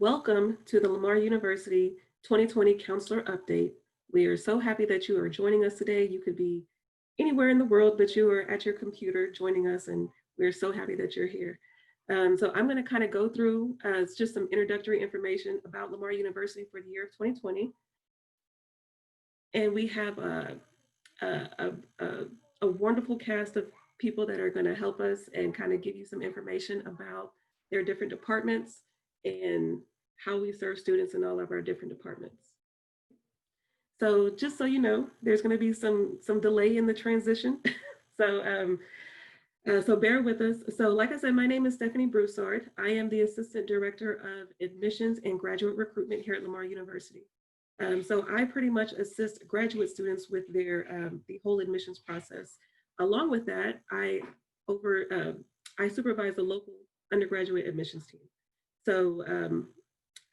Welcome to the Lamar University 2020 Counselor Update. We are so happy that you are joining us today. You could be anywhere in the world, but you are at your computer joining us, and we're so happy that you're here. So I'm going to kind of go through just some introductory information about Lamar University for the year of 2020. And we have a, a, a wonderful cast of people that are going to help us and kind of give you some information about their different departments and how we serve students in all of our different departments. So just so you know, there's going to be some delay in the transition. So bear with us. So like I said, my name is Stephanie Broussard. I am the Assistant Director of Admissions and Graduate Recruitment here at Lamar University. So I pretty much assist graduate students with their the whole admissions process. Along with that, I supervise the local undergraduate admissions team. So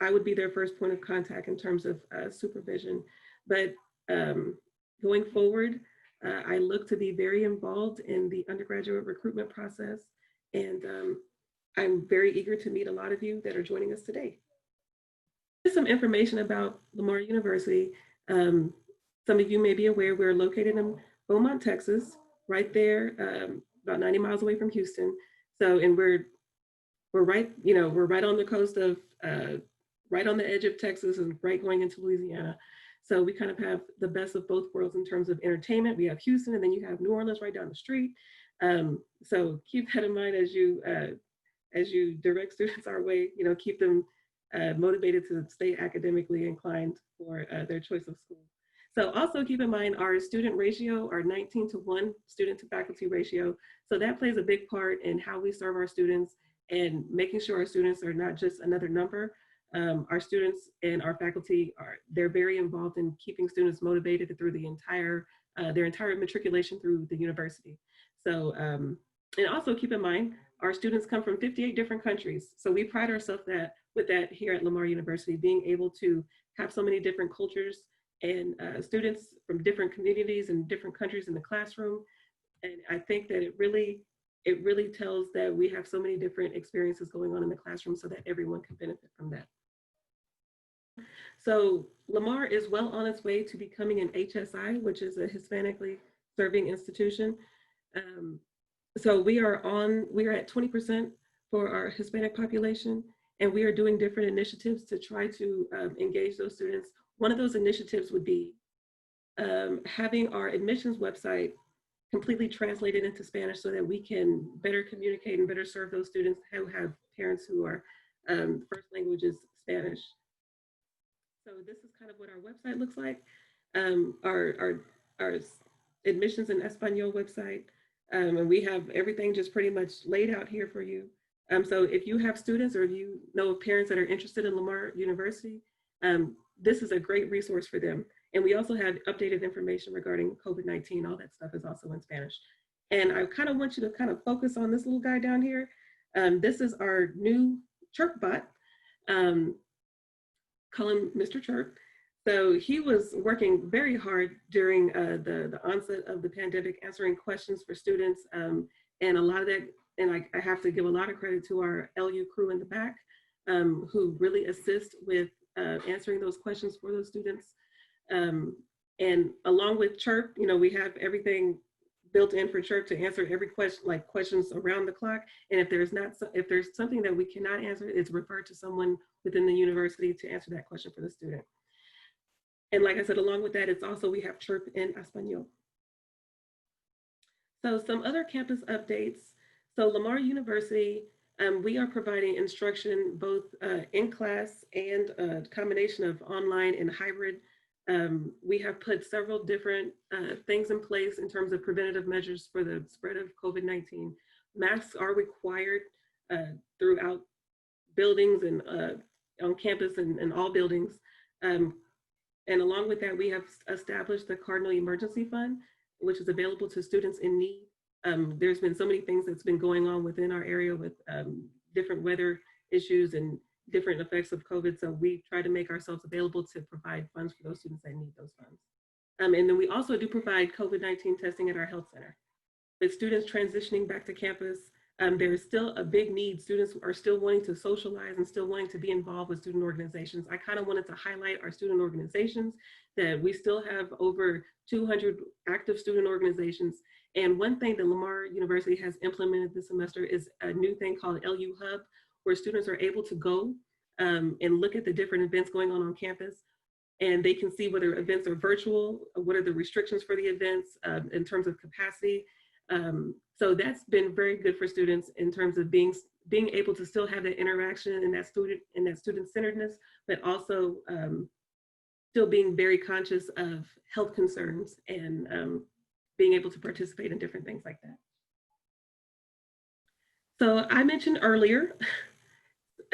I would be their first point of contact in terms of supervision. But going forward, I look to be very involved in the undergraduate recruitment process. And I'm very eager to meet a lot of you that are joining us today. Just some information about Lamar University. Some of you may be aware we're located in Beaumont, Texas, right there, about 90 miles away from Houston. So, and we're right, we're right on the coast of, right on the edge of Texas and right going into Louisiana. So we kind of have the best of both worlds in terms of entertainment. We have Houston, and then you have New Orleans right down the street. So keep that in mind as you direct students our way. Keep them motivated to stay academically inclined for their choice of school. So also keep in mind our student ratio, our 19-to-1 student to faculty ratio. So that plays a big part in how we serve our students and making sure our students are not just another number. Our students and our faculty they're very involved in keeping students motivated through the their entire matriculation through the university. So, and also keep in mind, our students come from 58 different countries. So we pride ourselves with that here at Lamar University, being able to have so many different cultures and students from different communities and different countries in the classroom. And I think that it really tells that we have so many different experiences going on in the classroom so that everyone can benefit from that. So Lamar is well on its way to becoming an HSI, which is a Hispanically serving institution. So we are at 20% for our Hispanic population, and we are doing different initiatives to try to engage those students. One of those initiatives would be having our admissions website completely translated into Spanish so that we can better communicate and better serve those students who have parents who are first language is Spanish. So this is kind of what our website looks like. Our admissions in Espanol website. And we have everything just pretty much laid out here for you. So if you have students or if you know of parents that are interested in Lamar University, this is a great resource for them. And we also have updated information regarding COVID-19. All that stuff is also in Spanish. And I kind of want you to kind of focus on this little guy down here. This is our new Chirp bot. Call him Mr. Chirp. So he was working very hard during the onset of the pandemic, answering questions for students. And a lot of that, and I have to give a lot of credit to our LU crew in the back who really assist with answering those questions for those students. And along with Chirp, we have everything built in for Chirp to answer every question, like questions around the clock. And if there's something that we cannot answer, it's referred to someone within the university to answer that question for the student. And like I said, along with that, we have Chirp in Espanol. So some other campus updates. So Lamar University, we are providing instruction both in class and a combination of online and hybrid. We have put several different things in place in terms of preventative measures for the spread of COVID-19. Masks are required throughout buildings and on campus and all buildings. And along with that, we have established the Cardinal Emergency Fund, which is available to students in need. There's been so many things that's been going on within our area with different weather issues and different effects of COVID. So we try to make ourselves available to provide funds for those students that need those funds. And then we also do provide COVID-19 testing at our health center. With students transitioning back to campus, There's still a big need. Students are still wanting to socialize and still wanting to be involved with student organizations. I kind of wanted to highlight our student organizations, that we still have over 200 active student organizations. And one thing that Lamar University has implemented this semester is a new thing called LU Hub, where students are able to go and look at the different events going on campus. And they can see whether events are virtual, what are the restrictions for the events in terms of capacity. So that's been very good for students in terms of being able to still have that interaction and that student centeredness, but also still being very conscious of health concerns and being able to participate in different things like that. So I mentioned earlier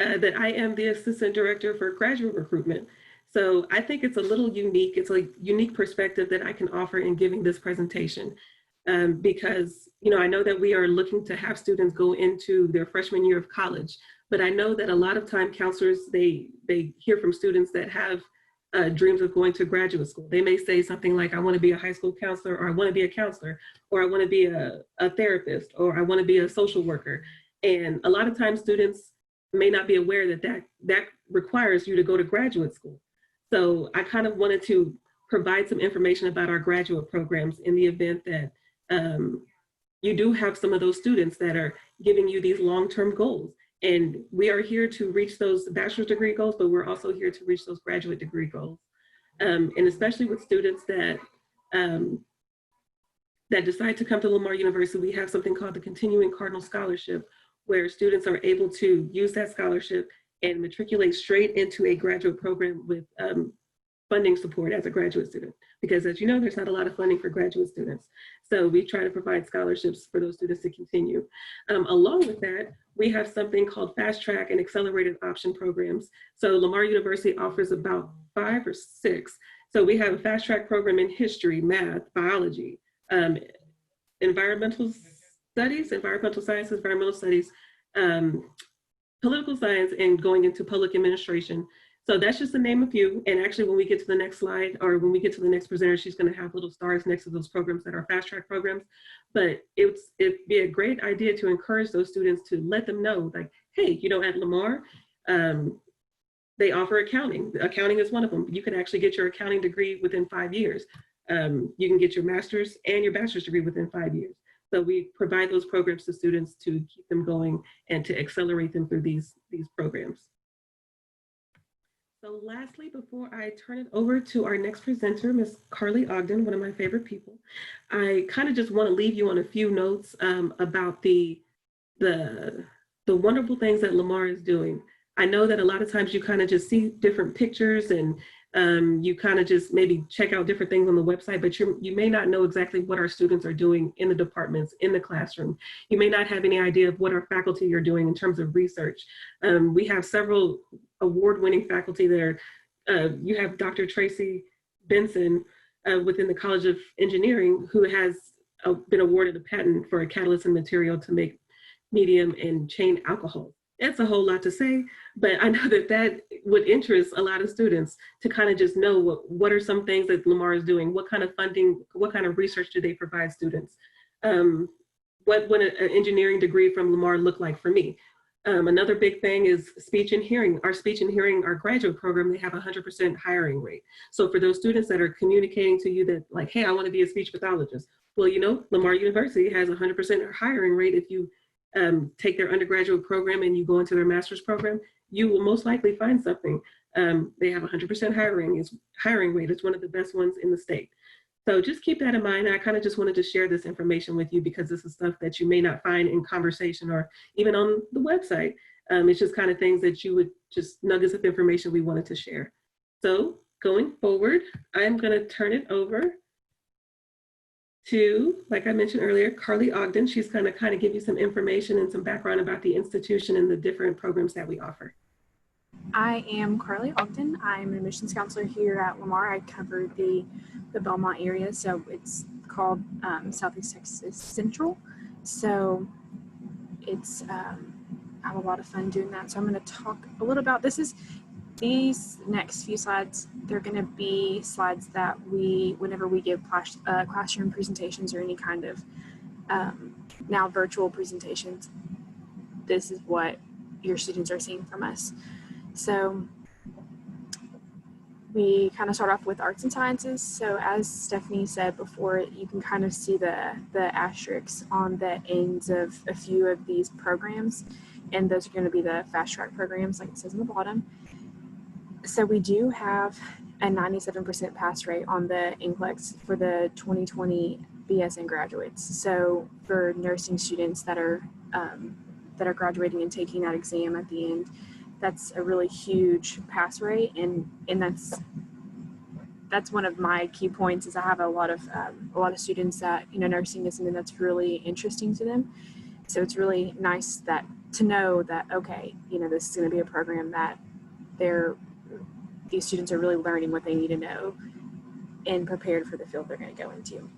that I am the Assistant Director for Graduate Recruitment. So I think it's a little unique. It's a unique perspective that I can offer in giving this presentation. Because I know that we are looking to have students go into their freshman year of college, but I know that a lot of time counselors, they hear from students that have dreams of going to graduate school. They may say something like, I want to be a high school counselor, or I want to be a counselor, or I want to be a therapist, or I want to be a social worker. And a lot of times students may not be aware that requires you to go to graduate school. So I kind of wanted to provide some information about our graduate programs in the event that you do have some of those students that are giving you these long-term goals. And we are here to reach those bachelor's degree goals, but we're also here to reach those graduate degree goals. And especially with students that decide to come to Lamar University, we have something called the Continuing Cardinal Scholarship, where students are able to use that scholarship and matriculate straight into a graduate program with funding support as a graduate student. Because as you know, there's not a lot of funding for graduate students. So we try to provide scholarships for those students to continue. Along with that, we have something called fast track and accelerated option programs. So Lamar University offers about 5 or 6. So we have a fast track program in history, math, biology, environmental studies, environmental sciences, environmental studies, political science, and going into public administration. So that's just to name a few. And actually, when we get to the next slide, or when we get to the next presenter, she's going to have little stars next to those programs that are fast track programs. But it'd be a great idea to encourage those students, to let them know, like, hey, at Lamar, they offer accounting. Accounting is one of them. You can actually get your accounting degree within 5 years. You can get your master's and your bachelor's degree within 5 years. So we provide those programs to students to keep them going and to accelerate them through these programs. So lastly, before I turn it over to our next presenter, Ms. Carly Ogden, one of my favorite people, I kind of just want to leave you on a few notes about the wonderful things that Lamar is doing. I know that a lot of times you kind of just see different pictures and you kind of just maybe check out different things on the website, but you may not know exactly what our students are doing in the departments, in the classroom. You may not have any idea of what our faculty are doing in terms of research. We have several award-winning faculty there. You have Dr. Tracy Benson within the College of Engineering, who has been awarded a patent for a catalyst and material to make medium and chain alcohol. That's a whole lot to say, but I know that would interest a lot of students to kind of just know what are some things that Lamar is doing, what kind of funding, what kind of research do they provide students? What would an engineering degree from Lamar look like for me? Another big thing is speech and hearing. Our speech and hearing, our graduate program, they have 100% hiring rate. So for those students that are communicating to you that like, hey, I want to be a speech pathologist. Well, Lamar University has 100% hiring rate. If you take their undergraduate program and you go into their master's program, you will most likely find something. They have 100% hiring rate. It's one of the best ones in the state. So just keep that in mind. I kind of just wanted to share this information with you because this is stuff that you may not find in conversation or even on the website. It's just kind of things that you would just nuggets of information we wanted to share. So going forward, I'm going to turn it over to, like I mentioned earlier, Carly Ogden. She's going to kind of give you some information and some background about the institution and the different programs that we offer. I am Carly Ogden. I'm an admissions counselor here at Lamar. I cover the Belmont area, so it's called Southeast Texas Central. So it's I have a lot of fun doing that. So I'm going to talk a little about these next few slides. They're going to be slides that whenever we give classroom presentations or any kind of now virtual presentations, this is what your students are seeing from us. So we kind of start off with arts and sciences. So as Stephanie said before, you can kind of see the asterisks on the ends of a few of these programs, and those are going to be the fast track programs, like it says on the bottom. So we do have a 97% pass rate on the NCLEX for the 2020 BSN graduates. So for nursing students that are graduating and taking that exam at the end, that's a really huge pass rate, and that's one of my key points. Is I have a lot of students that, you know, nursing is something that's really interesting to them. So it's really nice that to know that, okay, you know, this is going to be a program that these students are really learning what they need to know and prepared for the field they're going to go into.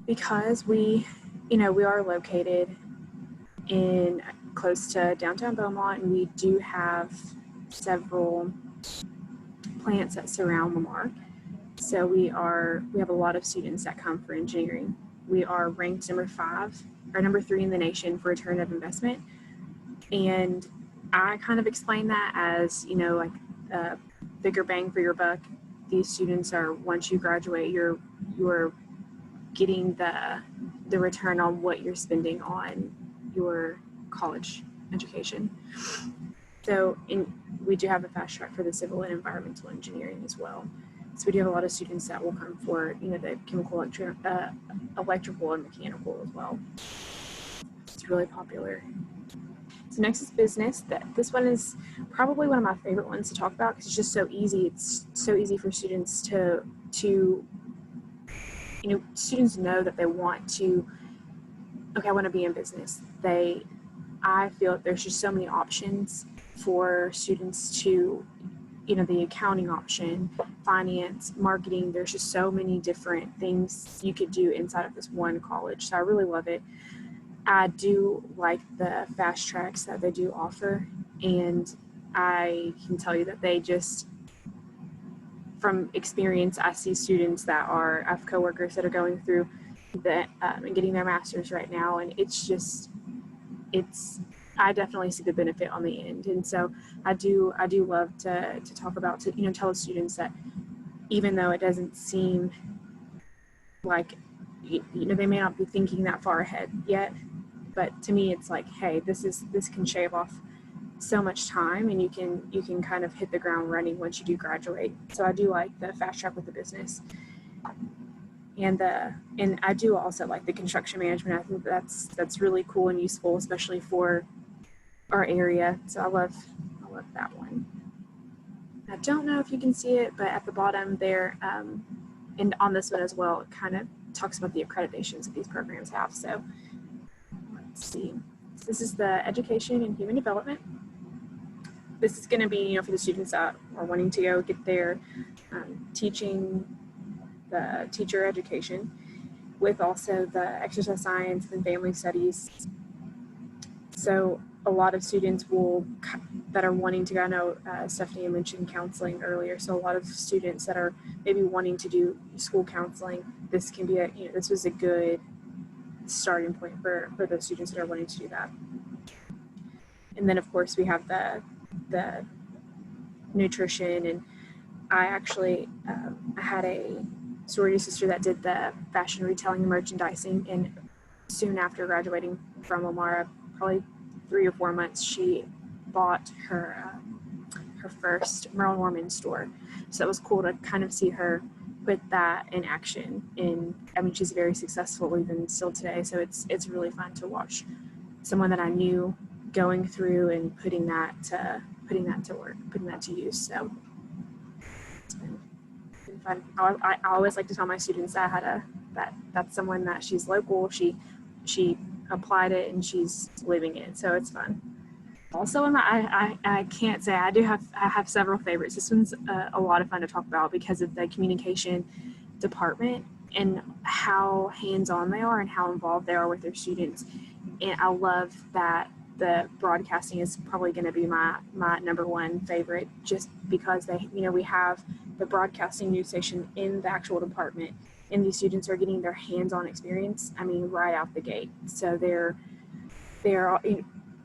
Because we are located in close to downtown Beaumont, and we do have several plants that surround Lamar. So we have a lot of students that come for engineering. We are ranked number 3 in the nation for return of investment. And I kind of explain that as, you know, like bigger bang for your buck. These students are, once you graduate, you're getting the return on what you're spending on your college education. So we do have a fast track for the civil and environmental engineering as well. So we do have a lot of students that will come for, you know, the chemical, electrical and mechanical as well. It's really popular. So next is business. This one is probably one of my favorite ones to talk about because it's just so easy. It's so easy for students to you know, students know that they want to, okay, I want to be in business. I feel that there's just so many options for students to, you know, the accounting option, finance, marketing. There's just so many different things you could do inside of this one college. So I really love it. I do like the fast tracks that they do offer, and I can tell you that they just, from experience, I see students I have coworkers that are going through and getting their master's right now, and I definitely see the benefit on the end. And so I do love to talk about, to, you know, tell the students that even though it doesn't seem like, you know, they may not be thinking that far ahead yet, but to me it's like, hey, this can shave off so much time, and you can kind of hit the ground running once you do graduate. So I do like the fast track with the business, and I do also like the construction management. I think that's really cool and useful, especially for our area. So I love that one. I don't know if you can see it, but at the bottom there, and on this one as well, it kind of talks about the accreditations that these programs have. So let's see. So this is the education and human development. This is going to be, you know, for the students that are wanting to go get their teaching, the teacher education, with also the exercise science and family studies. So a lot of students that are wanting to go, I know Stephanie mentioned counseling earlier, so a lot of students that are maybe wanting to do school counseling, this can be this was a good starting point for those students that are wanting to do that. And then of course we have the nutrition, and I actually I had a sorority sister that did the fashion retailing and merchandising, and soon after graduating from Lamar, probably 3 or 4 months, she bought her first Merle Norman store. So it was cool to kind of see her put that in action. And I mean, she's very successful even still today. So it's really fun to watch someone that I knew going through and putting that to work, putting that to use. So it's been fun. I always like to tell my students that that's someone that she's local. She applied it and she's living it. So it's fun. Also, I can't say I have several favorites. This one's a lot of fun to talk about because of the communication department and how hands-on they are and how involved they are with their students. And I love that the broadcasting is probably going to be my number one favorite, just because we have the broadcasting news station in the actual department, and these students are getting their hands-on experience, I mean, right out the gate. So they're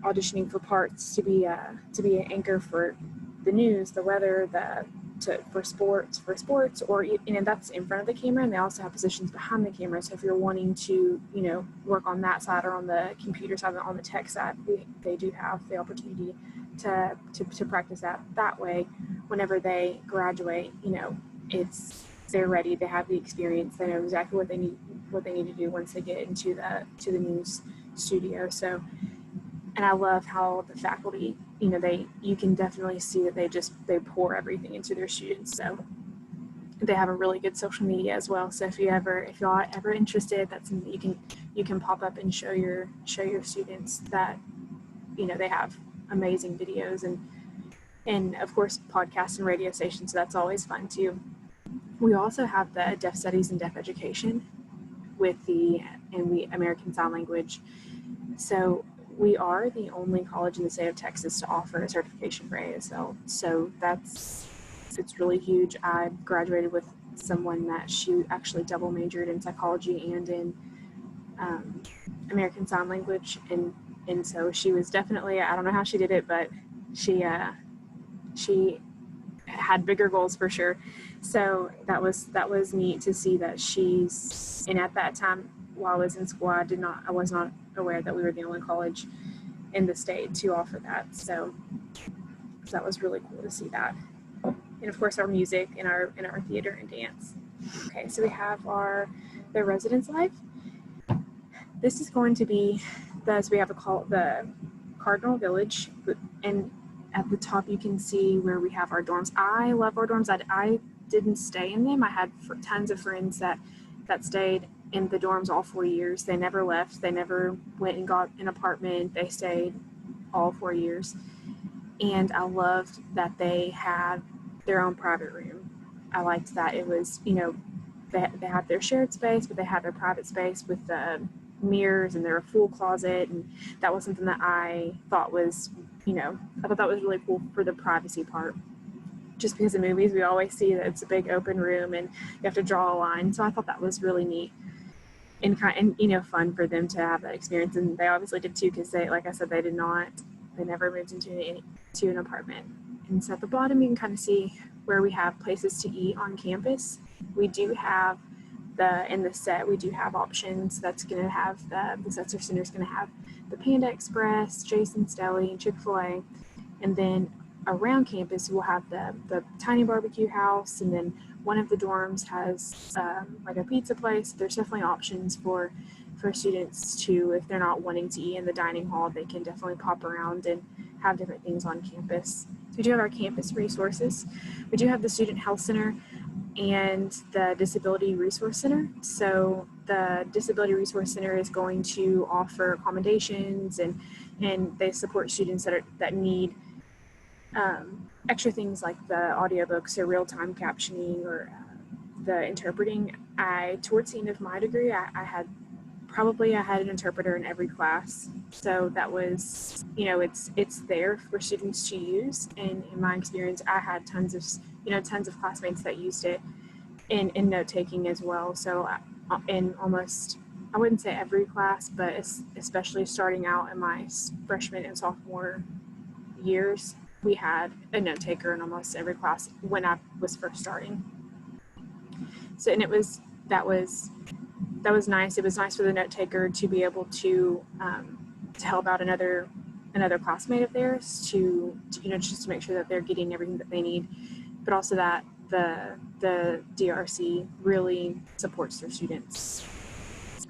auditioning for parts to be an anchor for the news, the weather, for sports, or that's in front of the camera, and they also have positions behind the camera. So if you're wanting to, work on that side or on the computer side, on the tech side, they do have the opportunity to practice that way. Whenever they graduate, they're ready. They have the experience. They know exactly what they need to do once they get into the news studio. So, and I love how the faculty, you can definitely see that they pour everything into their students. So they have a really good social media as well. So if y'all are ever interested, that's something you can pop up and show your students that, they have amazing videos and of course podcasts and radio stations. So that's always fun too. We also have the Deaf Studies and Deaf Education with the American Sign Language. So we are the only college in the state of Texas to offer a certification for ASL. So it's really huge. I graduated with someone that she actually double majored in psychology and in American Sign Language, and so she was definitely, I don't know how she did it, but she had bigger goals for sure. So that was neat to see that and at that time while I was in school, I was not aware that we were the only college in the state to offer that. So that was really cool to see that. And of course our music and our theater and dance. Okay, so we have the residence life. This is going to be we have the Cardinal Village, and at the top you can see where we have our dorms. I love our dorms. I didn't stay in them. I had tons of friends that stayed in the dorms all 4 years. They never left. They never went and got an apartment. They stayed all 4 years. And I loved that they had their own private room. I liked that it was, they had their shared space, but they had their private space with the mirrors and their full closet. And that was something that I thought was, I thought that was really cool for the privacy part. Just because in movies, we always see that it's a big open room and you have to draw a line. So I thought that was really neat and fun for them to have that experience. And they obviously did too, because like I said, they never moved into an apartment. And so at the bottom, you can kind of see where we have places to eat on campus. We do have in the set, we do have options. That's going to have the Setzer Center is going to have the Panda Express, Jason's Deli, Chick-fil-A. And then around campus, we'll have the tiny barbecue house. And then one of the dorms has like a pizza place. There's definitely options for students to, if they're not wanting to eat in the dining hall, they can definitely pop around and have different things on campus. So we do have our campus resources. We do have the Student Health Center and the Disability Resource Center. So the Disability Resource Center is going to offer accommodations and they support students that need extra things like the audiobooks or real-time captioning or the interpreting. Towards the end of my degree, I had an interpreter in every class. So that was, it's there for students to use. And in my experience, I had tons of classmates that used it in note-taking as well. So in almost, I wouldn't say every class, but especially starting out in my freshman and sophomore years, we had a note-taker in almost every class when I was first starting. So, and that was nice. It was nice for the note taker to be able to help out another classmate of theirs to just to make sure that they're getting everything that they need, but also that the DRC really supports their students.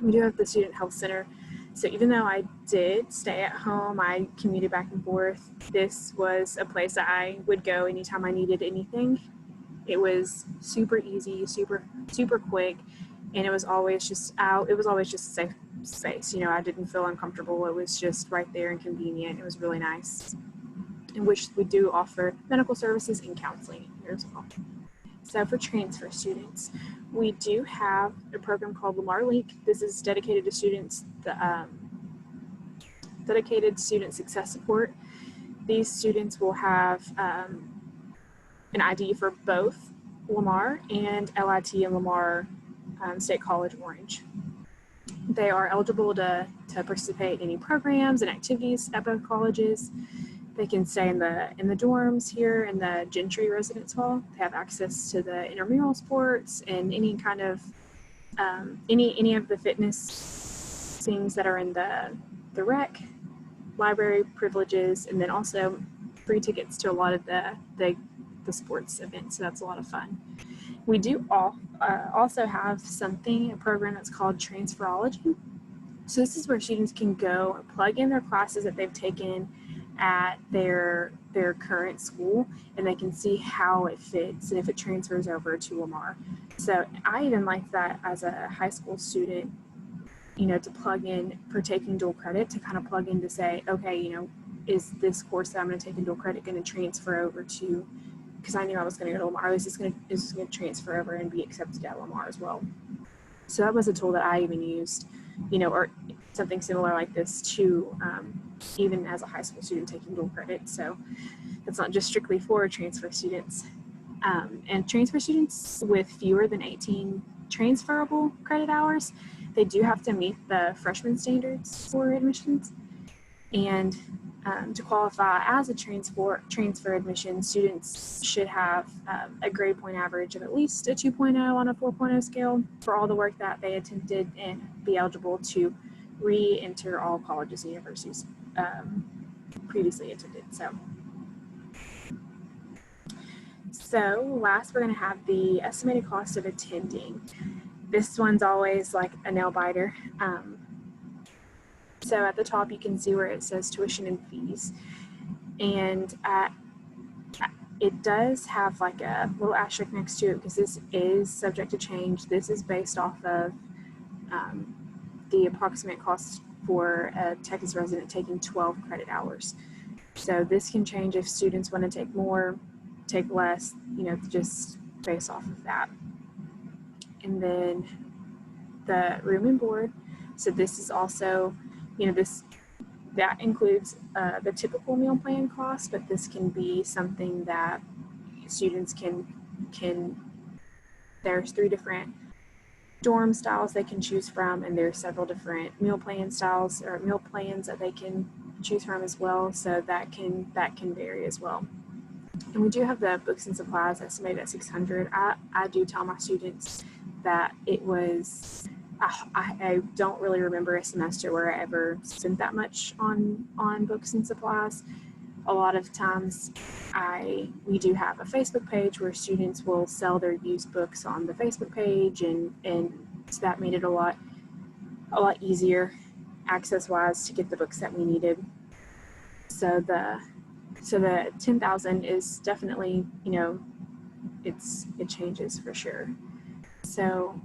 We do have the Student Health Center. So even though I did stay at home, I commuted back and forth. This was a place that I would go anytime I needed anything. It was super easy, super quick. And it was always just a safe space. I didn't feel uncomfortable. It was just right there and convenient. It was really nice. In which we do offer medical services and counseling here as well. So for transfer students, we do have a program called Lamar Link. This is dedicated to students, dedicated student success support. These students will have an ID for both Lamar and LIT and Lamar State College Orange. they are eligible to participate in any programs and activities at both colleges. They can stay in the dorms here in the Gentry Residence Hall. They have access to the intramural sports and any kind of any of the fitness things that are in the rec, library privileges, and then also free tickets to a lot of the sports events. So that's a lot of fun. We do also have a program that's called Transferology. So this is where students can go and plug in their classes that they've taken at their current school, and they can see how it fits and if it transfers over to Lamar. So I even like that as a high school student, to plug in for taking dual credit, to kind of plug in to say, okay, is this course that I'm going to take in dual credit going to transfer over to, because I knew I was going to go to Lamar, is this going to transfer over and be accepted at Lamar as well. So that was a tool that I even used, or something similar like this to even as a high school student taking dual credit. So it's not just strictly for transfer students. And transfer students with fewer than 18 transferable credit hours, they do have to meet the freshman standards for admissions. And to qualify as a transfer admission, students should have a grade point average of at least a 2.0 on a 4.0 scale for all the work that they attempted and be eligible to re-enter all colleges and universities previously attended. So last, we're going to have the estimated cost of attending. This one's always like a nail biter. So at the top, you can see where it says tuition and fees. And it does have like a little asterisk next to it because this is subject to change. This is based off of the approximate cost for a Texas resident taking 12 credit hours. So this can change if students want to take more, take less, just based off of that. And then the room and board. So this is also, that includes the typical meal plan cost, but this can be something that students can there's 3 different dorm styles they can choose from, and there's several different meal plan styles or meal plans that they can choose from as well. So that can vary as well. And we do have the books and supplies estimated at $600. I do tell my students that it was, I don't really remember a semester where I ever spent that much on books and supplies. A lot of times we do have a Facebook page where students will sell their used books on the Facebook page, and so that made it a lot easier access wise to get the books that we needed. So the 10,000 is definitely, it changes for sure. So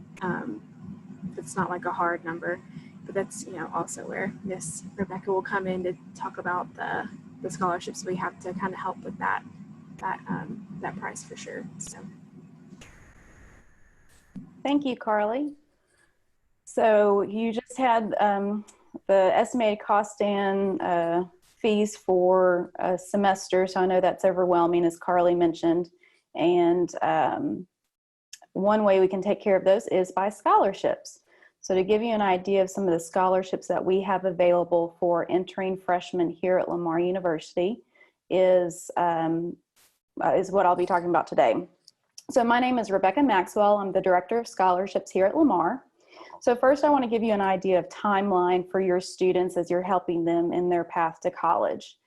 it's not like a hard number, but that's, also where Miss Rebecca will come in to talk about the scholarships we have to kind of help with that price for sure. So. Thank you, Carly. So you just had the estimated cost and fees for a semester. So I know that's overwhelming, as Carly mentioned. And one way we can take care of those is by scholarships. So to give you an idea of some of the scholarships that we have available for entering freshmen here at Lamar University is what I'll be talking about today. So my name is Rebecca Maxwell. I'm the Director of Scholarships here at Lamar. So first I want to give you an idea of timeline for your students as you're helping them in their path to college.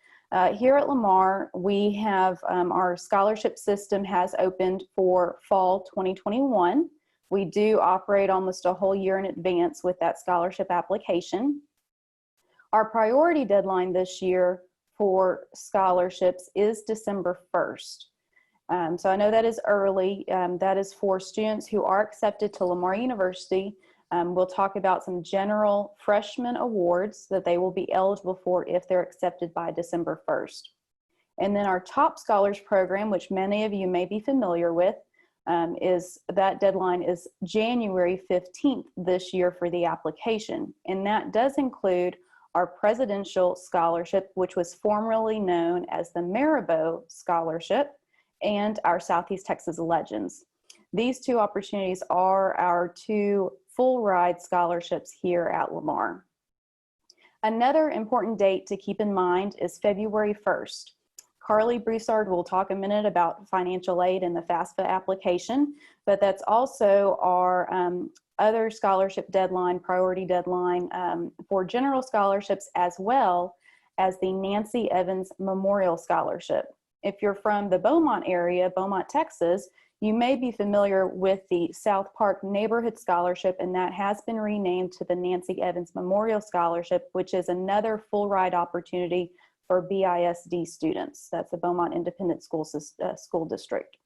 Here at Lamar, we have our scholarship system has opened for fall 2021. We do operate almost a whole year in advance with that scholarship application. Our priority deadline this year for scholarships is December 1st. So I know that is early. That is for students who are accepted to Lamar University. We'll talk about some general freshman awards that they will be eligible for if they're accepted by December 1st. And then our Top Scholars program, which many of you may be familiar with, that deadline is January 15th this year for the application. And that does include our Presidential Scholarship, which was formerly known as the Maribel Scholarship, and our Southeast Texas Legends. These 2 opportunities are our 2 full ride scholarships here at Lamar. Another important date to keep in mind is February 1st. Carly Broussard will talk a minute about financial aid and the FAFSA application, but that's also our other scholarship deadline, priority deadline for general scholarships, as well as the Nancy Evans Memorial Scholarship. If you're from the Beaumont area, Beaumont, Texas, you may be familiar with the South Park Neighborhood Scholarship, and that has been renamed to the Nancy Evans Memorial Scholarship, which is another full ride opportunity for BISD students. That's the Beaumont Independent School District.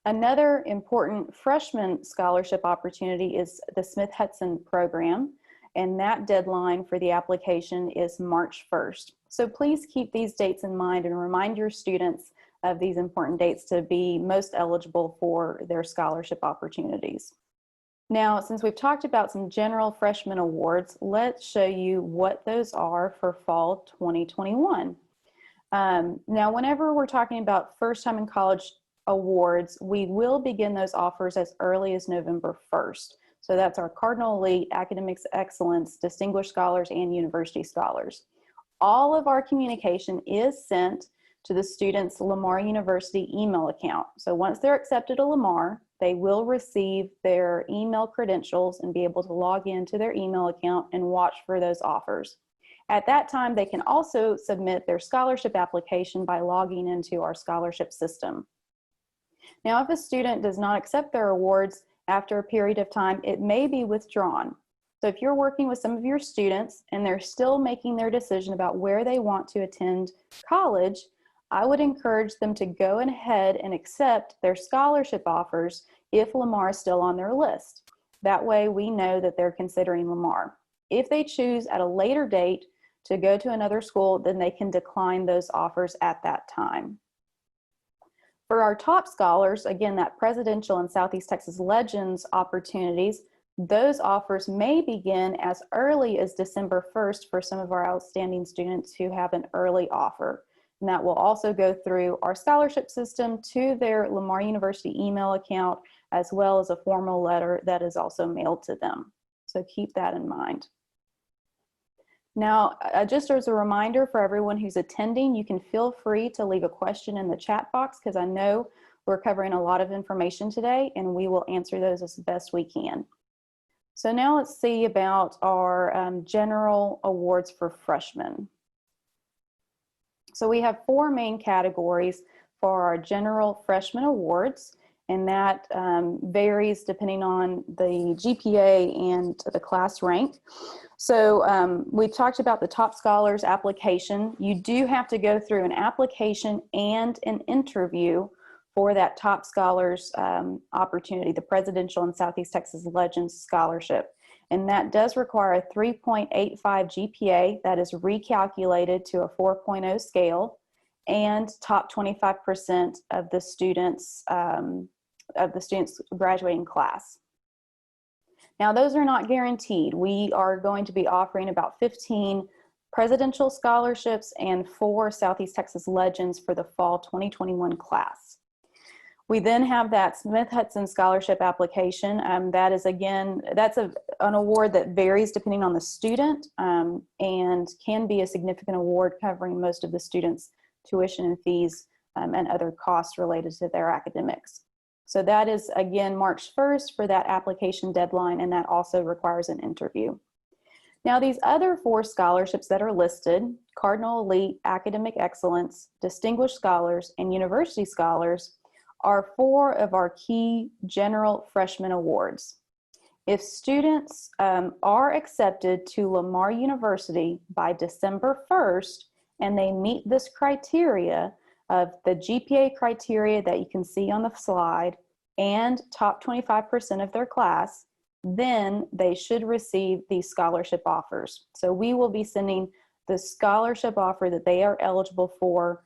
Another important freshman scholarship opportunity is the Smith-Hudson program, and that deadline for the application is March 1st. So please keep these dates in mind and remind your students of these important dates to be most eligible for their scholarship opportunities. Now, since we've talked about some general freshman awards, let's show you what those are for fall 2021. Now, whenever we're talking about first time in college awards, we will begin those offers as early as November 1st. So that's our Cardinal Elite, Academics Excellence, Distinguished Scholars, and University Scholars. All of our communication is sent to the student's Lamar University email account. So once they're accepted at Lamar, they will receive their email credentials and be able to log into their email account and watch for those offers. At that time, they can also submit their scholarship application by logging into our scholarship system. Now, if a student does not accept their awards after a period of time, it may be withdrawn. So if you're working with some of your students and they're still making their decision about where they want to attend college, I would encourage them to go ahead and accept their scholarship offers if Lamar is still on their list. That way we know that they're considering Lamar. If they choose at a later date to go to another school, then they can decline those offers at that time. For our top scholars, again, that Presidential and Southeast Texas Legends opportunities, those offers may begin as early as December 1st for some of our outstanding students who have an early offer. And that will also go through our scholarship system to their Lamar University email account, as well as a formal letter that is also mailed to them. So keep that in mind. Now, just as a reminder for everyone who's attending, you can feel free to leave a question in the chat box, because I know we're covering a lot of information today and we will answer those as best we can. So now let's see about our general awards for freshmen. So we have four main categories for our general freshman awards, and that varies depending on the GPA and the class rank. So we've talked about the top scholars application. You do have to go through an application and an interview for that top scholars opportunity, the Presidential and Southeast Texas Legends Scholarship. And that does require a 3.85 GPA that is recalculated to a 4.0 scale, and top 25% of the students graduating class. Now, those are not guaranteed. We are going to be offering about 15 presidential scholarships and 4 Southeast Texas Legends for the fall 2021 class. We then have that Smith-Hudson scholarship application. That is, again, that's an award that varies depending on the student and can be a significant award covering most of the students' tuition and fees and other costs related to their academics. So that is, again, March 1st for that application deadline, and that also requires an interview. Now, these other 4 scholarships that are listed, Cardinal Elite, Academic Excellence, Distinguished Scholars, and University Scholars, are 4 of our key general freshman awards. If students are accepted to Lamar University by December 1st and they meet this criteria of the GPA criteria that you can see on the slide and top 25% of their class, then they should receive these scholarship offers. So we will be sending the scholarship offer that they are eligible for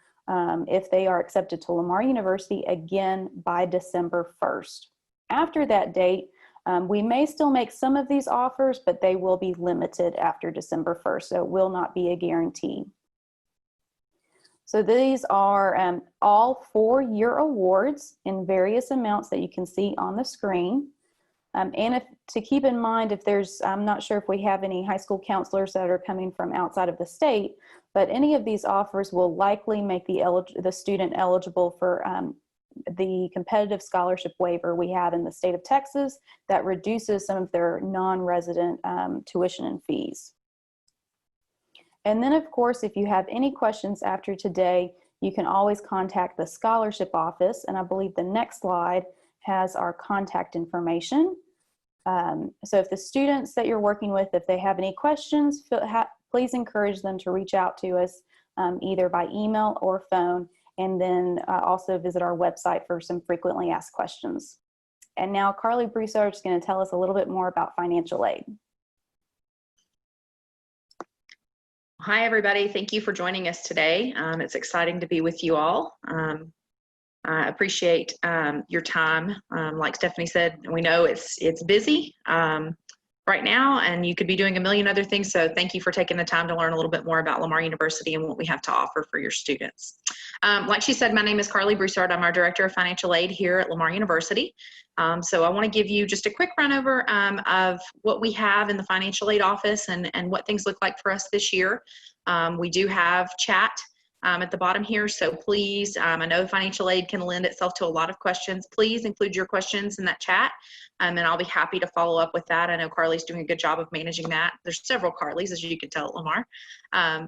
if they are accepted to Lamar University, again, by December 1st. After that date, we may still make some of these offers, but they will be limited after December 1st, so it will not be a guarantee. So these are all 4-year awards in various amounts that you can see on the screen. And to keep in mind, if there's, I'm not sure if we have any high school counselors that are coming from outside of the state, but any of these offers will likely make the student eligible for the competitive scholarship waiver we have in the state of Texas that reduces some of their non-resident tuition and fees. And then, of course, if you have any questions after today, you can always contact the scholarship office. And I believe the next slide has our contact information. So if the students that you're working with, if they have any questions, please encourage them to reach out to us either by email or phone, and then also visit our website for some frequently asked questions. And now Carly Broussard is going to tell us a little bit more about financial aid. Hi, everybody. Thank you for joining us today. It's exciting to be with you all. I appreciate your time. Like Stephanie said, we know it's busy right now, and you could be doing a million other things. So thank you for taking the time to learn a little bit more about Lamar University and what we have to offer for your students. Like she said, my name is Carly Broussard. I'm our Director of Financial Aid here at Lamar University. So I want to give you just a quick run over of what we have in the financial aid office and what things look like for us this year. We do have chat at the bottom here, so please, I know financial aid can lend itself to a lot of questions. Please include your questions in that chat, and I'll be happy to follow up with that. I know Carly's doing a good job of managing that. There's several Carlys, as you can tell at Lamar,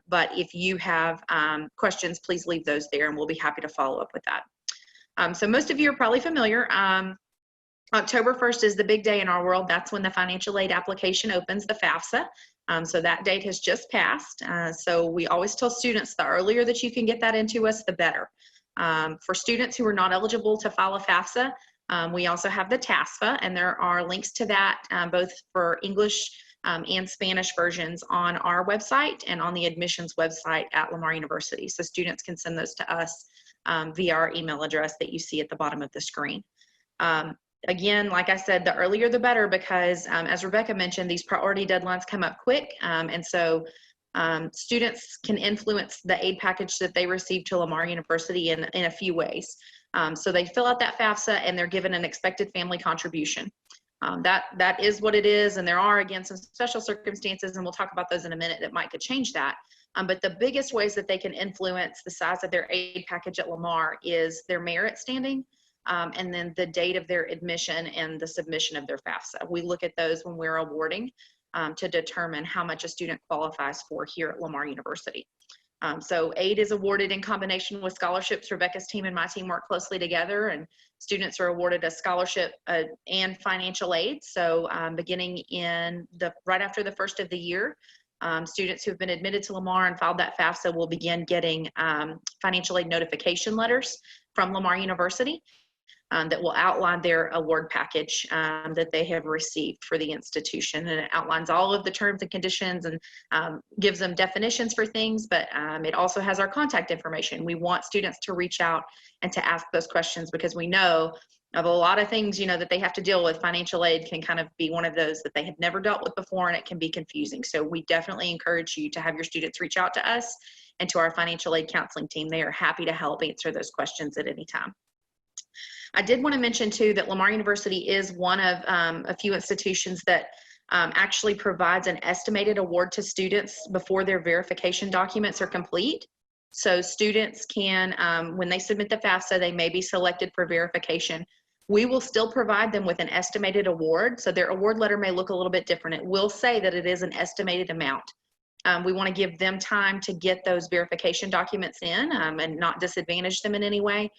but if you have questions, please leave those there, and we'll be happy to follow up with that. So most of you are probably familiar. October 1st is the big day in our world. That's when the financial aid application opens, the FAFSA. So that date has just passed. So we always tell students the earlier that you can get that into us, the better. For students who are not eligible to file a FAFSA, we also have the TASFA, and there are links to that both for English and Spanish versions on our website and on the admissions website at Lamar University. So students can send those to us via our email address that you see at the bottom of the screen. Again, like I said, the earlier the better, because as Rebecca mentioned, these priority deadlines come up quick, and so students can influence the aid package that they receive to Lamar University in a few ways. So they fill out that FAFSA and they're given an expected family contribution. That is what it is, and there are, again, some special circumstances, and we'll talk about those in a minute, that might could change that. But the biggest ways that they can influence the size of their aid package at Lamar is their merit standing, and then the date of their admission and the submission of their FAFSA. We look at those when we're awarding to determine how much a student qualifies for here at Lamar University. So aid is awarded in combination with scholarships. Rebecca's team and my team work closely together, and students are awarded a scholarship and financial aid. So beginning in right after the first of the year, students who have been admitted to Lamar and filed that FAFSA will begin getting financial aid notification letters from Lamar University that will outline their award package that they have received for the institution. And it outlines all of the terms and conditions and gives them definitions for things, but it also has our contact information. We want students to reach out and to ask those questions, because we know of a lot of things, you know, that they have to deal with. Financial aid can kind of be one of those that they have never dealt with before, and it can be confusing. So we definitely encourage you to have your students reach out to us and to our financial aid counseling team. They are happy to help answer those questions at any time. I did want to mention too that Lamar University is one of a few institutions that actually provides an estimated award to students before their verification documents are complete. So students can, when they submit the FAFSA, they may be selected for verification. We will still provide them with an estimated award. So their award letter may look a little bit different. It will say that it is an estimated amount. We want to give them time to get those verification documents in and not disadvantage them in any way.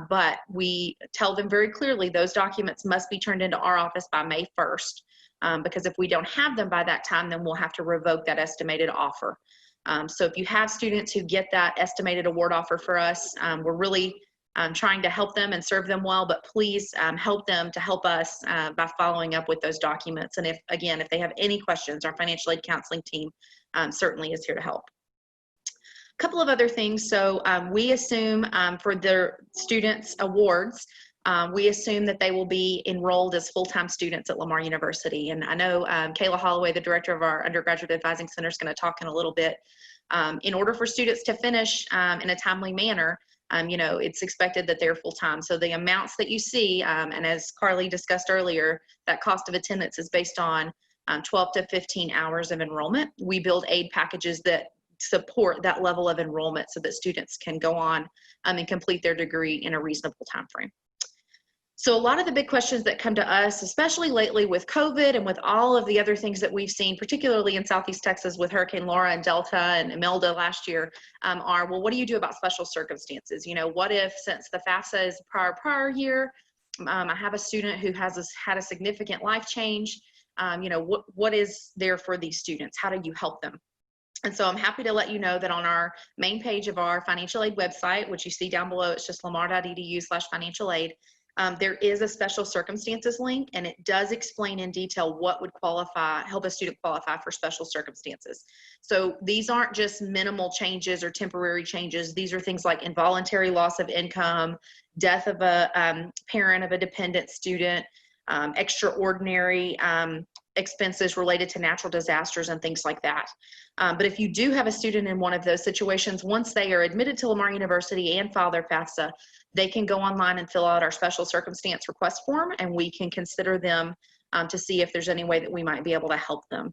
But we tell them very clearly those documents must be turned into our office by May 1st, because if we don't have them by that time, then we'll have to revoke that estimated offer. So if you have students who get that estimated award offer for us, we're really trying to help them and serve them well, but please help them to help us by following up with those documents. And if they have any questions, our financial aid counseling team certainly is here to help. A couple of other things. So we assume for their students' awards, we assume that they will be enrolled as full-time students at Lamar University. And I know Kayla Holloway, the director of our Undergraduate Advising Center, is going to talk in a little bit. In order for students to finish in a timely manner, it's expected that they're full-time. So the amounts that you see, and as Carly discussed earlier, that cost of attendance is based on 12 to 15 hours of enrollment. We build aid packages that support that level of enrollment so that students can go on and complete their degree in a reasonable time frame. So a lot of the big questions that come to us, especially lately with COVID and with all of the other things that we've seen, particularly in Southeast Texas with Hurricane Laura and Delta and Imelda last year, are, well, what do you do about special circumstances? What if, since the FAFSA is prior year, I have a student who has had a significant life change, what is there for these students? How do you help them? And so I'm happy to let you know that on our main page of our financial aid website, which you see down below, it's just lamar.edu/financial aid. There is a special circumstances link, and it does explain in detail what would help a student qualify for special circumstances. So these aren't just minimal changes or temporary changes. These are things like involuntary loss of income, death of a parent of a dependent student, extraordinary expenses related to natural disasters and things like that. But if you do have a student in one of those situations, once they are admitted to Lamar University and file their FAFSA, they can go online and fill out our special circumstance request form, and we can consider them to see if there's any way that we might be able to help them.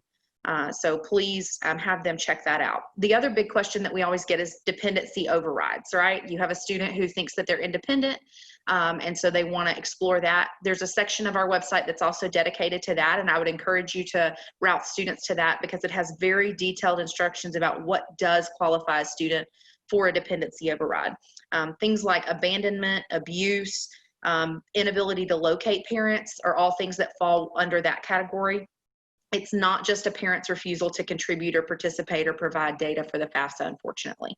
So please have them check that out. The other big question that we always get is dependency overrides, right? You have a student who thinks that they're independent, and so they want to explore that. There's a section of our website that's also dedicated to that, and I would encourage you to route students to that because it has very detailed instructions about what does qualify a student for a dependency override. Things like abandonment, abuse, inability to locate parents are all things that fall under that category. It's not just a parent's refusal to contribute or participate or provide data for the FAFSA, unfortunately.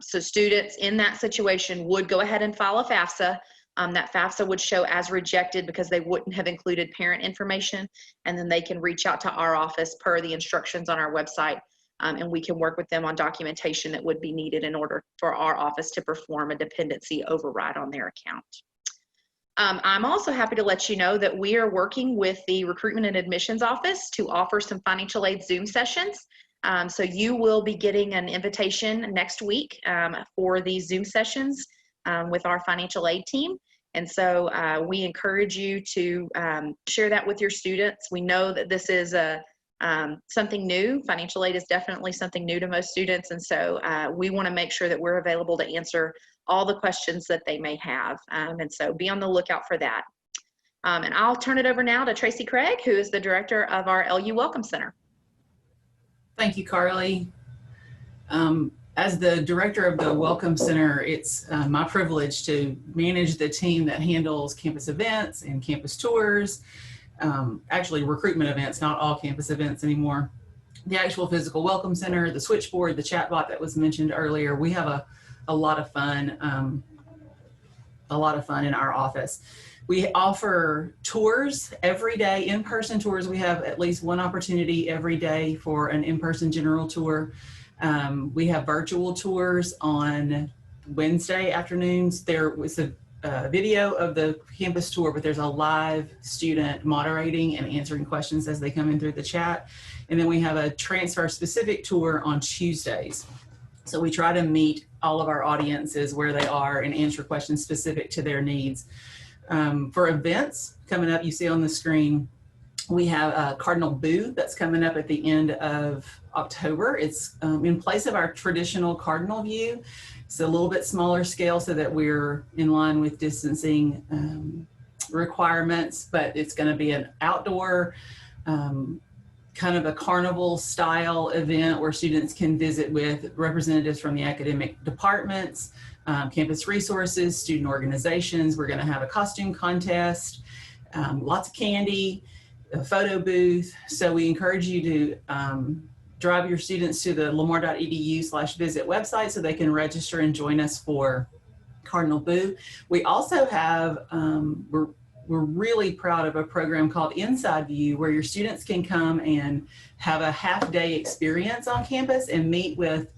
So students in that situation would go ahead and file a FAFSA. That FAFSA would show as rejected because they wouldn't have included parent information, and then they can reach out to our office per the instructions on our website, and we can work with them on documentation that would be needed in order for our office to perform a dependency override on their account. I'm also happy to let you know that we are working with the Recruitment and Admissions Office to offer some financial aid Zoom sessions. So you will be getting an invitation next week for these Zoom sessions with our financial aid team. And so we encourage you to share that with your students. We know that this is something new. Financial aid is definitely something new to most students. And so we want to make sure that we're available to answer all the questions that they may have. And so be on the lookout for that. And I'll turn it over now to Tracy Craig, who is the director of our LU Welcome Center. Thank you, Carly. As the director of the Welcome Center, it's my privilege to manage the team that handles campus events and campus tours, actually recruitment events, not all campus events anymore. The actual physical Welcome Center, the switchboard, the chatbot that was mentioned earlier. We have a lot of fun in our office. We offer tours every day, in-person tours. We have at least one opportunity every day for an in-person general tour. We have virtual tours on Wednesday afternoons. There was a video of the campus tour, but there's a live student moderating and answering questions as they come in through the chat. And then we have a transfer specific tour on Tuesdays. So we try to meet all of our audiences where they are and answer questions specific to their needs. For events coming up, you see on the screen, we have Cardinal Boo that's coming up at the end of October. It's in place of our traditional Cardinal view. It's a little bit smaller scale so that we're in line with distancing requirements, but it's going to be an outdoor kind of a carnival style event where students can visit with representatives from the academic departments, campus resources, student organizations. We're going to have a costume contest, lots of candy, a photo booth. So we encourage you to drive your students to the lamar.edu/visit website so they can register and join us for Cardinal Boo. We also have, we're really proud of a program called Inside View where your students can come and have a half-day experience on campus and meet with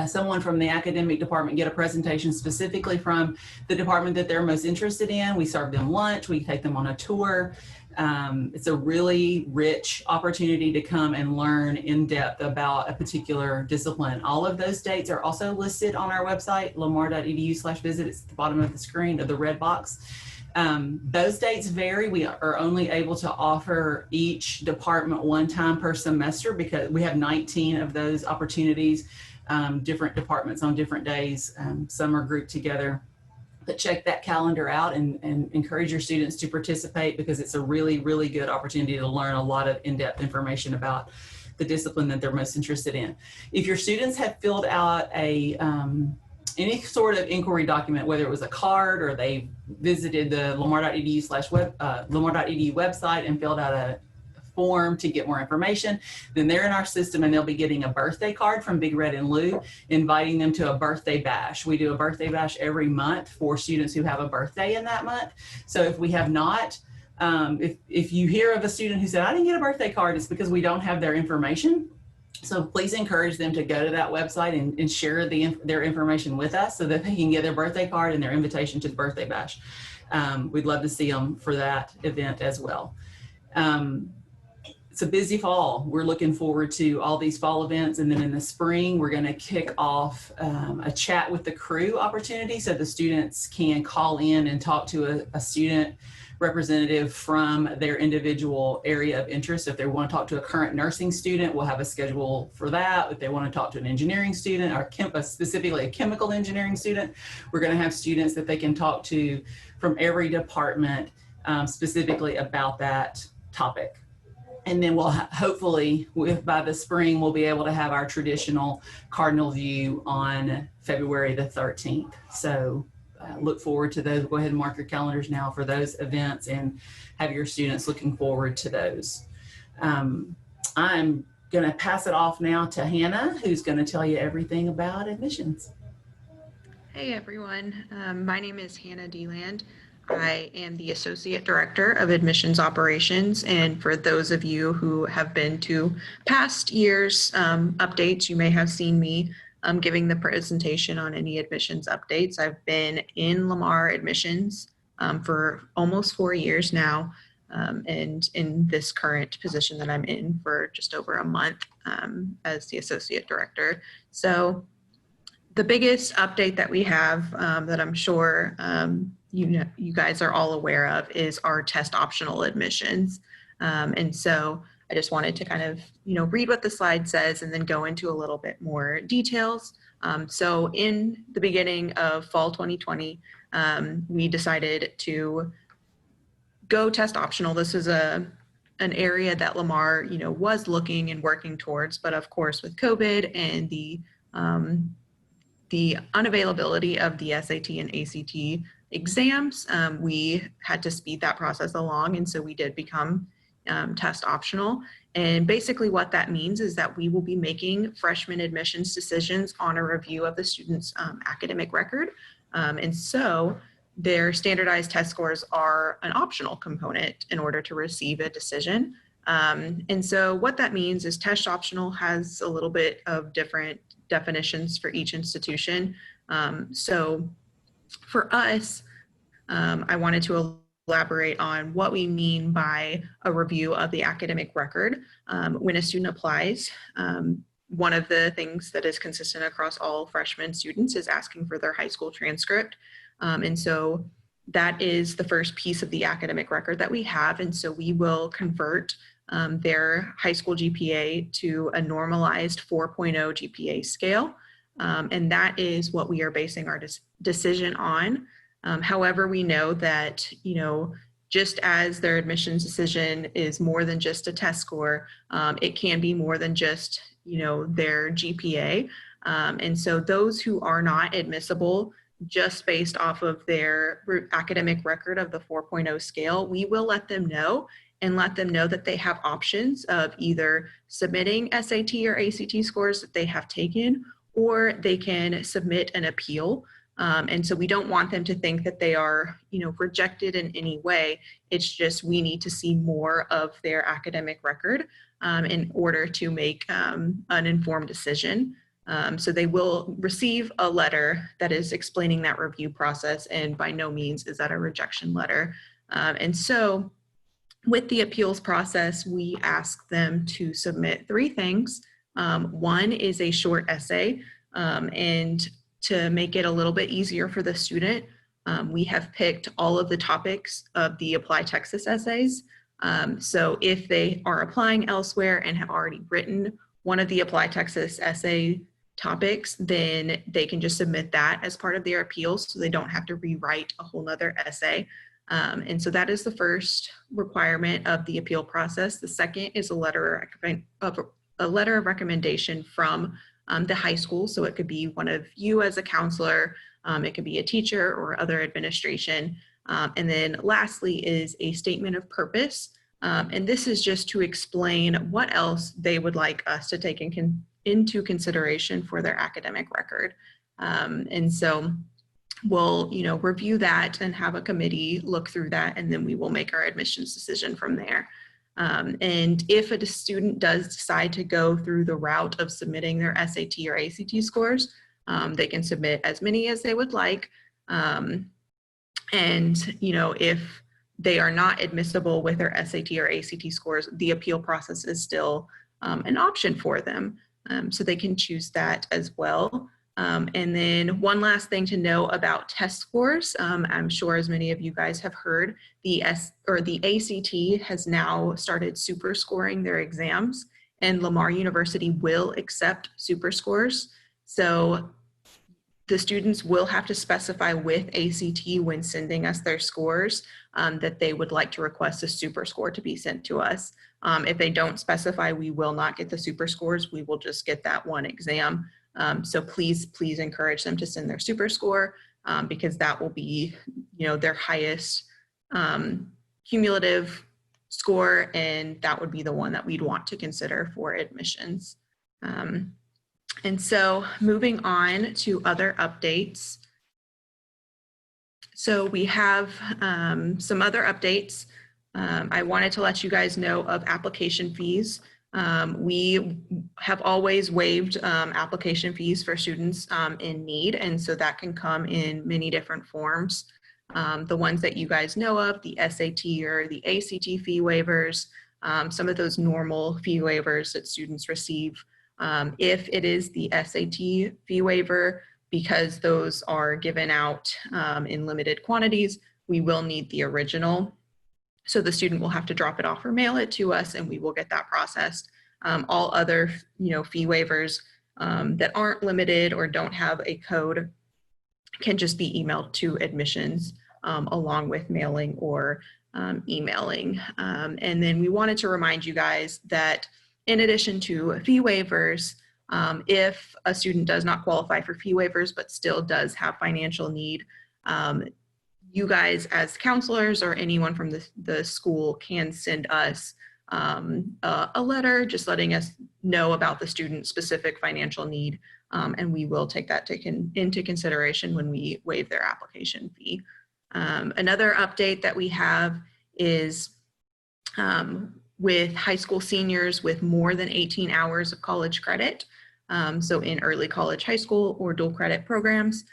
someone from the academic department get a presentation specifically from the department that they're most interested in. We serve them lunch, we take them on a tour. It's a really rich opportunity to come and learn in depth about a particular discipline. All of those dates are also listed on our website, lamar.edu/visit. It's at the bottom of the screen of the red box. Those dates vary. We are only able to offer each department one time per semester because we have 19 of those opportunities, different departments on different days. Some are grouped together. But check that calendar out and encourage your students to participate, because it's a really, really good opportunity to learn a lot of in-depth information about the discipline that they're most interested in. If your students have filled out any sort of inquiry document, whether it was a card or they visited the lamar.edu website and filled out a form to get more information, then they're in our system and they'll be getting a birthday card from Big Red and Lou inviting them to a birthday bash. We do a birthday bash every month for students who have a birthday in that month. So if we have not, if you hear of a student who said, I didn't get a birthday card, it's because we don't have their information. So please encourage them to go to that website and share their information with us so that they can get their birthday card and their invitation to the birthday bash. We'd love to see them for that event as well. It's a busy fall. We're looking forward to all these fall events. And then in the spring, we're going to kick off a chat with the crew opportunity, so the students can call in and talk to a student representative from their individual area of interest. If they want to talk to a current nursing student, we'll have a schedule for that. If they want to talk to an engineering student or specifically a chemical engineering student, we're going to have students that they can talk to from every department specifically about that topic. And then we'll hopefully, by the spring, we'll be able to have our traditional Cardinal View on February the 13th. So look forward to those. Go ahead and mark your calendars now for those events and have your students looking forward to those. I'm going to pass it off now to Hannah, who's going to tell you everything about admissions. Hey everyone, my name is Hannah Deland. I am the Associate Director of Admissions Operations, and for those of you who have been to past years' updates, you may have seen me giving the presentation on any admissions updates. I've been in Lamar admissions for almost 4 years now, and in this current position that I'm in for just over a month as the Associate Director. So the biggest update that we have that I'm sure you guys are all aware of is our test optional admissions. And so I just wanted to kind of, read what the slide says and then go into a little bit more details. So in the beginning of fall 2020, we decided to go test optional. This is an area that Lamar, was looking and working towards, but of course with COVID and the unavailability of the SAT and ACT exams, we had to speed that process along, and so we did become test optional. And basically what that means is that we will be making freshman admissions decisions on a review of the student's academic record. And so their standardized test scores are an optional component in order to receive a decision. And so what that means is test optional has a little bit of different definitions for each institution. So for us, I wanted to elaborate on what we mean by a review of the academic record. When a student applies, one of the things that is consistent across all freshman students is asking for their high school transcript. And so that is the first piece of the academic record that we have. And so we will convert their high school GPA to a normalized 4.0 GPA scale. And that is what we are basing our decision on. However, we know that, just as their admissions decision is more than just a test score, it can be more than just, their GPA. And so those who are not admissible just based off of their academic record of the 4.0 scale, we will let them know and let them know that they have options of either submitting SAT or ACT scores that they have taken, or they can submit an appeal. And so we don't want them to think that they are, rejected in any way. It's just we need to see more of their academic record in order to make an informed decision. So they will receive a letter that is explaining that review process, and by no means is that a rejection letter. And so with the appeals process, we ask them to submit 3 things. One is a short essay, and to make it a little bit easier for the student, we have picked all of the topics of the Apply Texas essays. So if they are applying elsewhere and have already written one of the Apply Texas essay topics, then they can just submit that as part of their appeals, so they don't have to rewrite a whole nother essay. And so that is the first requirement of the appeal process. The second is a letter of recommendation from the high school. So it could be one of you as a counselor, it could be a teacher or other administration. And then lastly is a statement of purpose. And this is just to explain what else they would like us to take into consideration for their academic record. And so we'll, review that and have a committee look through that, and then we will make our admissions decision from there. And if a student does decide to go through the route of submitting their SAT or ACT scores, they can submit as many as they would like. And, if they are not admissible with their SAT or ACT scores, the appeal process is still an option for them. So they can choose that as well. And then one last thing to know about test scores. I'm sure as many of you guys have heard, the ACT has now started super scoring their exams, and Lamar University will accept super scores. So the students will have to specify with ACT when sending us their scores that they would like to request a super score to be sent to us. If they don't specify, we will not get the super scores. We will just get that one exam. So please encourage them to send their super score because that will be, their highest cumulative score, and that would be the one that we'd want to consider for admissions. And so moving on to other updates. So we have some other updates. I wanted to let you guys know of application fees. We have always waived application fees for students in need, and so that can come in many different forms. The ones that you guys know of, the SAT or the ACT fee waivers, some of those normal fee waivers that students receive. If it is the SAT fee waiver, because those are given out in limited quantities, we will need the original. So the student will have to drop it off or mail it to us, and we will get that processed. All other, fee waivers that aren't limited or don't have a code can just be emailed to admissions along with mailing or emailing. And then we wanted to remind you guys that in addition to fee waivers, if a student does not qualify for fee waivers but still does have financial need, you guys as counselors or anyone from the school can send us a letter just letting us know about the student's specific financial need, and we will take that into consideration when we waive their application fee. Another update that we have is with high school seniors with more than 18 hours of college credit. So in early college, high school, or dual credit programs,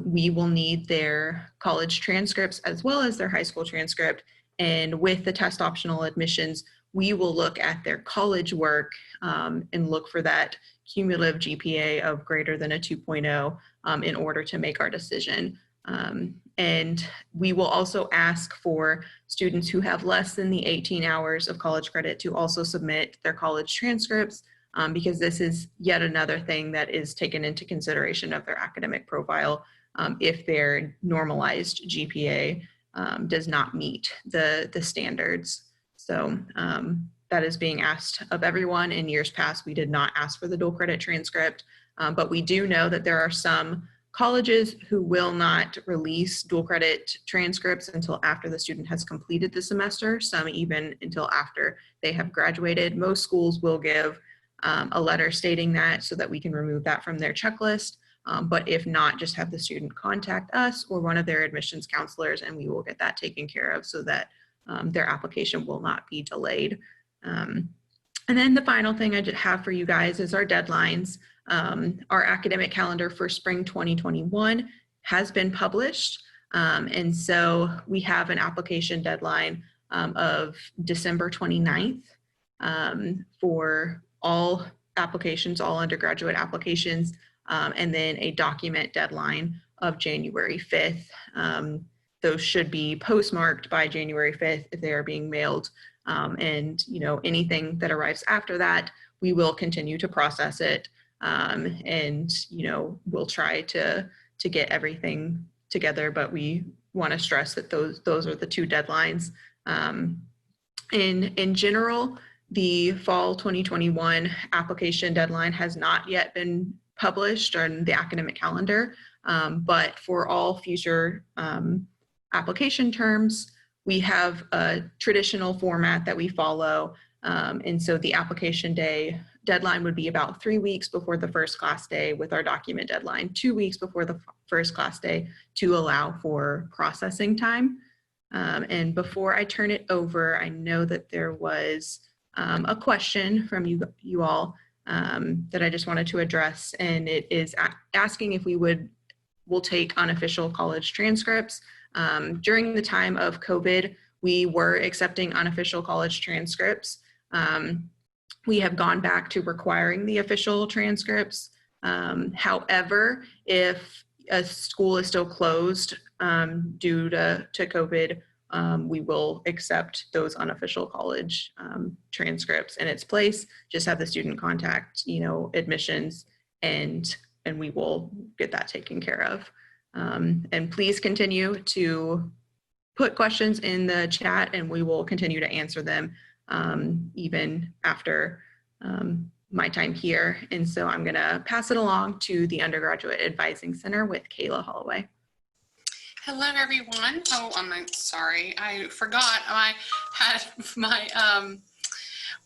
we will need their college transcripts as well as their high school transcript. And with the test optional admissions, we will look at their college work and look for that cumulative GPA of greater than a 2.0 in order to make our decision. And we will also ask for students who have less than the 18 hours of college credit to also submit their college transcripts, because this is yet another thing that is taken into consideration of their academic profile if their normalized GPA does not meet the standards. So that is being asked of everyone. In years past, we did not ask for the dual credit transcript, but we do know that there are some colleges who will not release dual credit transcripts until after the student has completed the semester, some even until after they have graduated. Most schools will give a letter stating that so that we can remove that from their checklist. But if not, just have the student contact us or one of their admissions counselors, and we will get that taken care of so that their application will not be delayed. And then the final thing I have for you guys is our deadlines. Our academic calendar for spring 2021 has been published. And so we have an application deadline of December 29th for all applications, all undergraduate applications, and then a document deadline of January 5th. Those should be postmarked by January 5th if they are being mailed. And anything that arrives after that, we will continue to process it. And we'll try to get everything together, but we want to stress that those are the two deadlines. In general, the fall 2021 application deadline has not yet been published on the academic calendar, but for all future application terms, we have a traditional format that we follow. And so the application deadline would be about 3 weeks before the first class day, with our document deadline 2 weeks before the first class day to allow for processing time. And before I turn it over, I know that there was a question from you all that I just wanted to address, and it is asking if we'll take unofficial college transcripts. During the time of COVID, we were accepting unofficial college transcripts. We have gone back to requiring the official transcripts. However, if a school is still closed due to COVID, we will accept those unofficial college transcripts in its place. Just have the student contact, admissions, and we will get that taken care of. And please continue to put questions in the chat, and we will continue to answer them even after my time here. And so I'm going to pass it along to the Undergraduate Advising Center with Kayla Holloway. Hello, everyone. Oh, I'm sorry. I forgot I had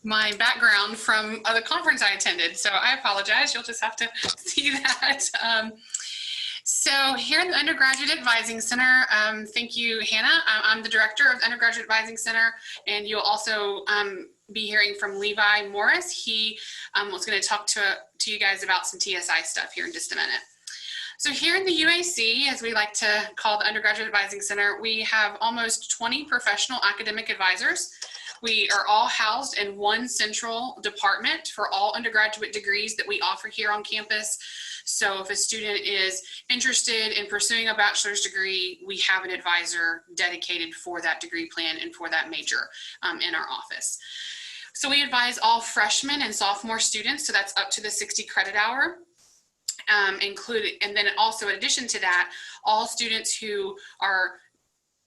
my background from the conference I attended. So I apologize. You'll just have to see that. So here in the Undergraduate Advising Center, thank you, Hannah. I'm the director of the Undergraduate Advising Center, and you'll also be hearing from Levi Morris. He was going to talk to you guys about some TSI stuff here in just a minute. So here in the UAC, as we like to call the Undergraduate Advising Center, we have almost 20 professional academic advisors. We are all housed in one central department for all undergraduate degrees that we offer here on campus. So if a student is interested in pursuing a bachelor's degree, we have an advisor dedicated for that degree plan and for that major in our office. So we advise all freshmen and sophomore students, so that's up to the 60 credit hour. And then also in addition to that, all students who are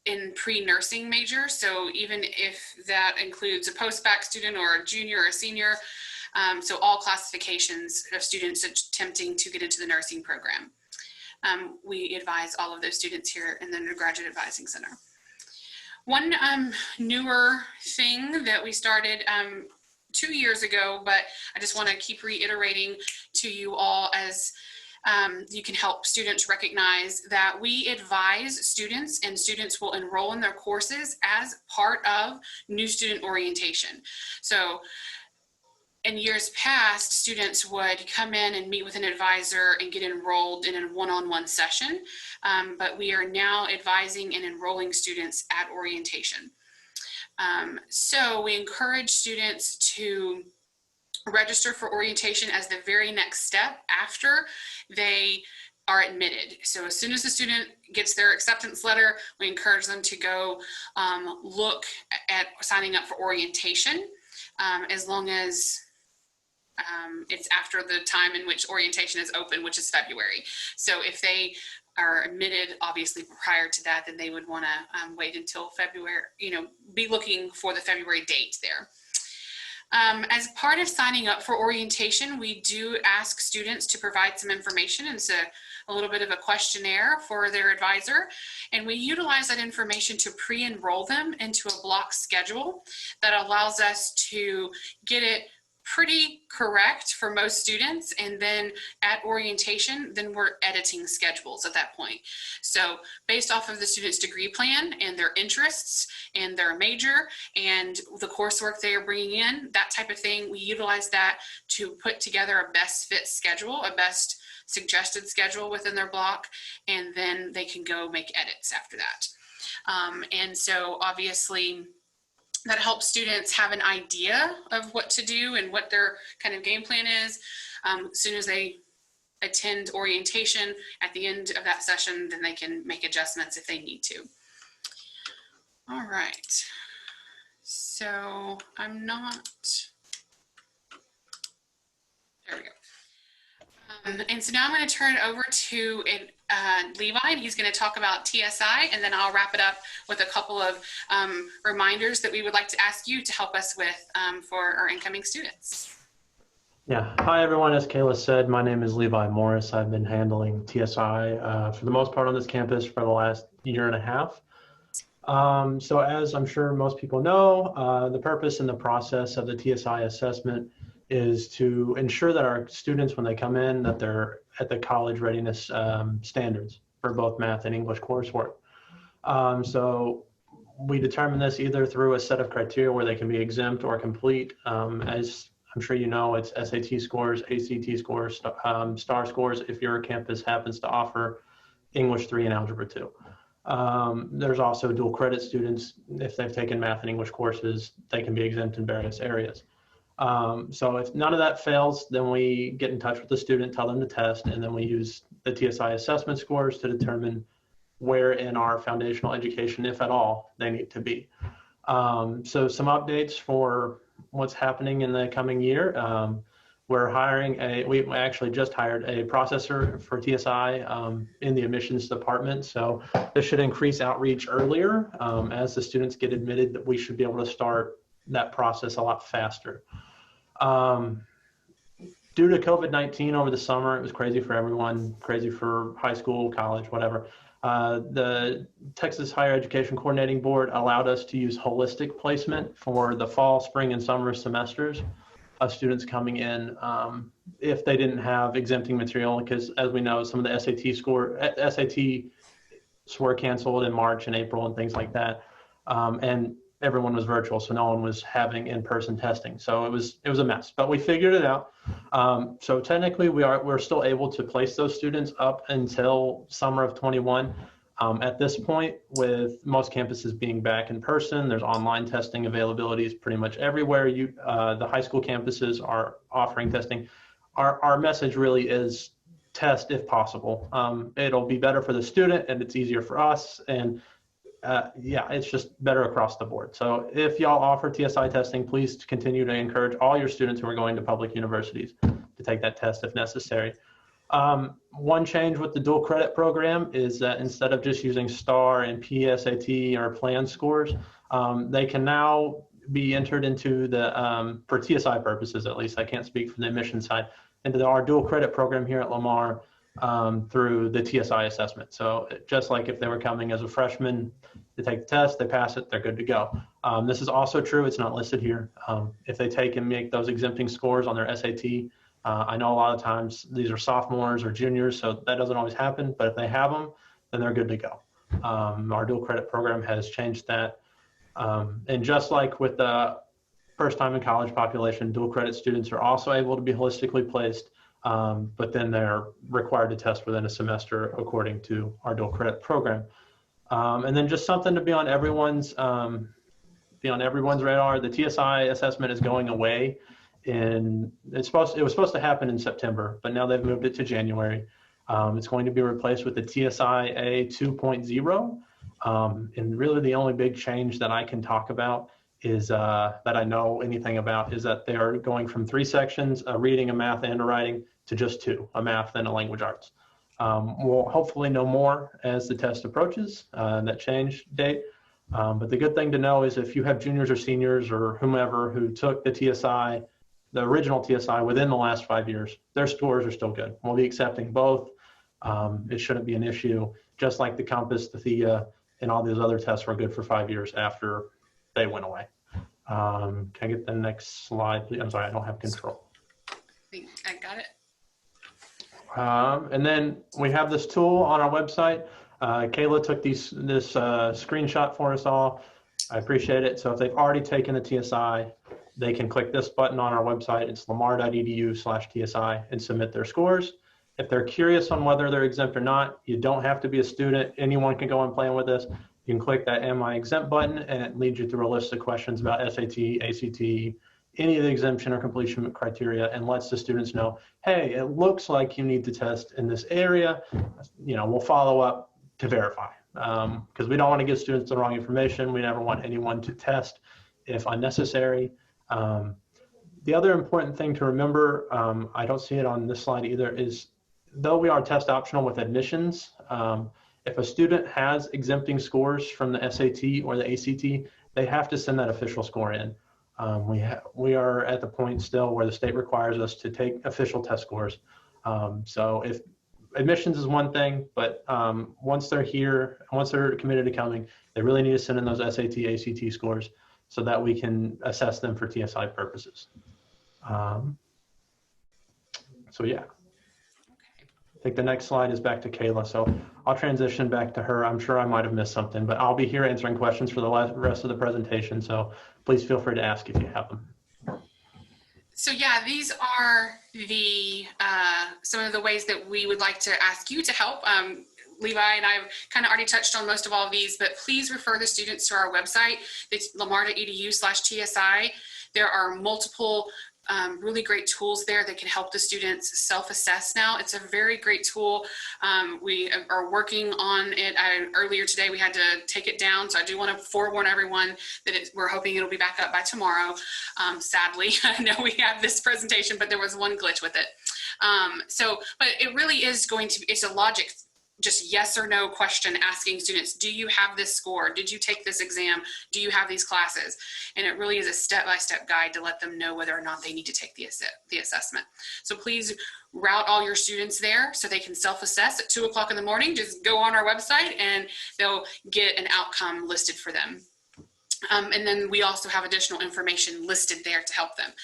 in pre-nursing majors, so even if that includes a post-bac student or a junior or a senior, so all classifications of students attempting to get into the nursing program. We advise all of those students here in the Undergraduate Advising Center. One newer thing that we started 2 years ago, but I just want to keep reiterating to you all as you can help students recognize that we advise students, and students will enroll in their courses as part of new student orientation. So in years past, students would come in and meet with an advisor and get enrolled in a one-on-one session, but we are now advising and enrolling students at orientation. So we encourage students to register for orientation as the very next step after they are admitted. So as soon as the student gets their acceptance letter, we encourage them to go look at signing up for orientation, as long as it's after the time in which orientation is open, which is February. So if they are admitted, obviously prior to that, then they would want to wait until February, be looking for the February date there. As part of signing up for orientation, we do ask students to provide some information. And it's a little bit of a questionnaire for their advisor. And we utilize that information to pre-enroll them into a block schedule that allows us to get it pretty correct for most students. And then at orientation, then we're editing schedules at that point. So based off of the student's degree plan and their interests and their major and the coursework they are bringing in, that type of thing, we utilize that to put together a best fit schedule, a best suggested schedule within their block, and then they can go make edits after that. And so obviously that helps students have an idea of what to do and what their kind of game plan is. As soon as they attend orientation at the end of that session, then they can make adjustments if they need to. All right, so I'm not, there we go. And so now I'm going to turn it over to Levi, and he's going to talk about TSI, and then I'll wrap it up with a couple of reminders that we would like to ask you to help us with for our incoming students. Yeah, hi everyone. As Kayla said, my name is Levi Morris. I've been handling TSI for the most part on this campus for the last year and a half. So as I'm sure most people know, the purpose and the process of the TSI assessment is to ensure that our students, when they come in, that they're at the college readiness standards for both math and English coursework. So we determine this either through a set of criteria where they can be exempt or complete. As I'm sure you know, it's SAT scores, ACT scores, STAR scores if your campus happens to offer English 3 and Algebra 2. There's also dual credit students. If they've taken math and English courses, they can be exempt in various areas. So if none of that fails, then we get in touch with the student, tell them to test, and then we use the TSI assessment scores to determine where in our foundational education, if at all, they need to be. So some updates for what's happening in the coming year. We're hiring we actually just hired a processor for TSI in the admissions department. So this should increase outreach earlier. As the students get admitted, that we should be able to start that process a lot faster. Due to COVID-19 over the summer, it was crazy for everyone, crazy for high school, college, whatever. The Texas Higher Education Coordinating Board allowed us to use holistic placement for the fall, spring, and summer semesters of students coming in if they didn't have exempting material, because as we know, some of the SATs were canceled in March and April and things like that. And everyone was virtual, so no one was having in-person testing. So it was a mess, but we figured it out. So technically we're still able to place those students up until summer of 21. At this point, with most campuses being back in person, there's online testing availabilities pretty much everywhere. The high school campuses are offering testing. Our message really is test if possible. It'll be better for the student and it's easier for us. And yeah, it's just better across the board. So if y'all offer TSI testing, please continue to encourage all your students who are going to public universities to take that test if necessary. One change with the dual credit program is that instead of just using STAR and PSAT or plan scores, they can now be entered into the, for TSI purposes at least, I can't speak for the admission side, into our dual credit program here at Lamar through the TSI assessment. So just like if they were coming as a freshman to take the test, they pass it, they're good to go. This is also true, it's not listed here. If they take and make those exempting scores on their SAT, I know a lot of times these are sophomores or juniors, so that doesn't always happen, but if they have them, then they're good to go. Our dual credit program has changed that. And just like with the first time in college population, dual credit students are also able to be holistically placed, but then they're required to test within a semester according to our dual credit program. And then just something to be on everyone's radar, the TSI assessment is going away. And it was supposed to happen in September, but now they've moved it to January. It's going to be replaced with the TSIA 2.0. And really the only big change that I can talk about is that I know anything about is that they are going from 3 sections, a reading, a math, and a writing, to just 2, a math and a language arts. We'll hopefully know more as the test approaches, that change date. But the good thing to know is if you have juniors or seniors or whomever who took the TSI, the original TSI within the last 5 years, their scores are still good. We'll be accepting both. It shouldn't be an issue, just like the Compass, the THEA, and all these other tests were good for 5 years after they went away. Can I get the next slide, please? I'm sorry, I don't have control. I got it. And then we have this tool on our website. Kayla took this screenshot for us all. I appreciate it. So if they've already taken the TSI, they can click this button on our website. It's lamar.edu/TSI and submit their scores. If they're curious on whether they're exempt or not, you don't have to be a student. Anyone can go and play with this. You can click that Am I Exempt button, and it leads you through a list of questions about SAT, ACT, any of the exemption or completion criteria, and lets the students know, hey, it looks like you need to test in this area. We'll follow up to verify, because we don't want to give students the wrong information. We never want anyone to test if unnecessary. The other important thing to remember, I don't see it on this slide either, is though we are test optional with admissions, if a student has exempting scores from the SAT or the ACT, they have to send that official score in. We are at the point still where the state requires us to take official test scores. So if admissions is one thing, but once they're here, once they're committed to coming, they really need to send in those SAT, ACT scores so that we can assess them for TSI purposes. So yeah. I think the next slide is back to Kayla, so I'll transition back to her. I'm sure I might have missed something, but I'll be here answering questions for the rest of the presentation, so please feel free to ask if you have them. So yeah, these are the some of the ways that we would like to ask you to help. Levi and I have kind of already touched on most of all of these, but please refer the students to our website. It's lamar.edu/TSI. There are multiple really great tools there that can help the students self-assess now. It's a very great tool. We are working on it. Earlier today, we had to take it down. So I do want to forewarn everyone that we're hoping it'll be back up by tomorrow. Sadly, I know we have this presentation, but there was one glitch with it. But it really is it's a logic, just yes or no question asking students, do you have this score? Did you take this exam? Do you have these classes? And it really is a step-by-step guide to let them know whether or not they need to take the assessment. So please route all your students there so they can self-assess at 2 o'clock in the morning. Just go on our website and they'll get an outcome listed for them. And then we also have additional information listed there to help them.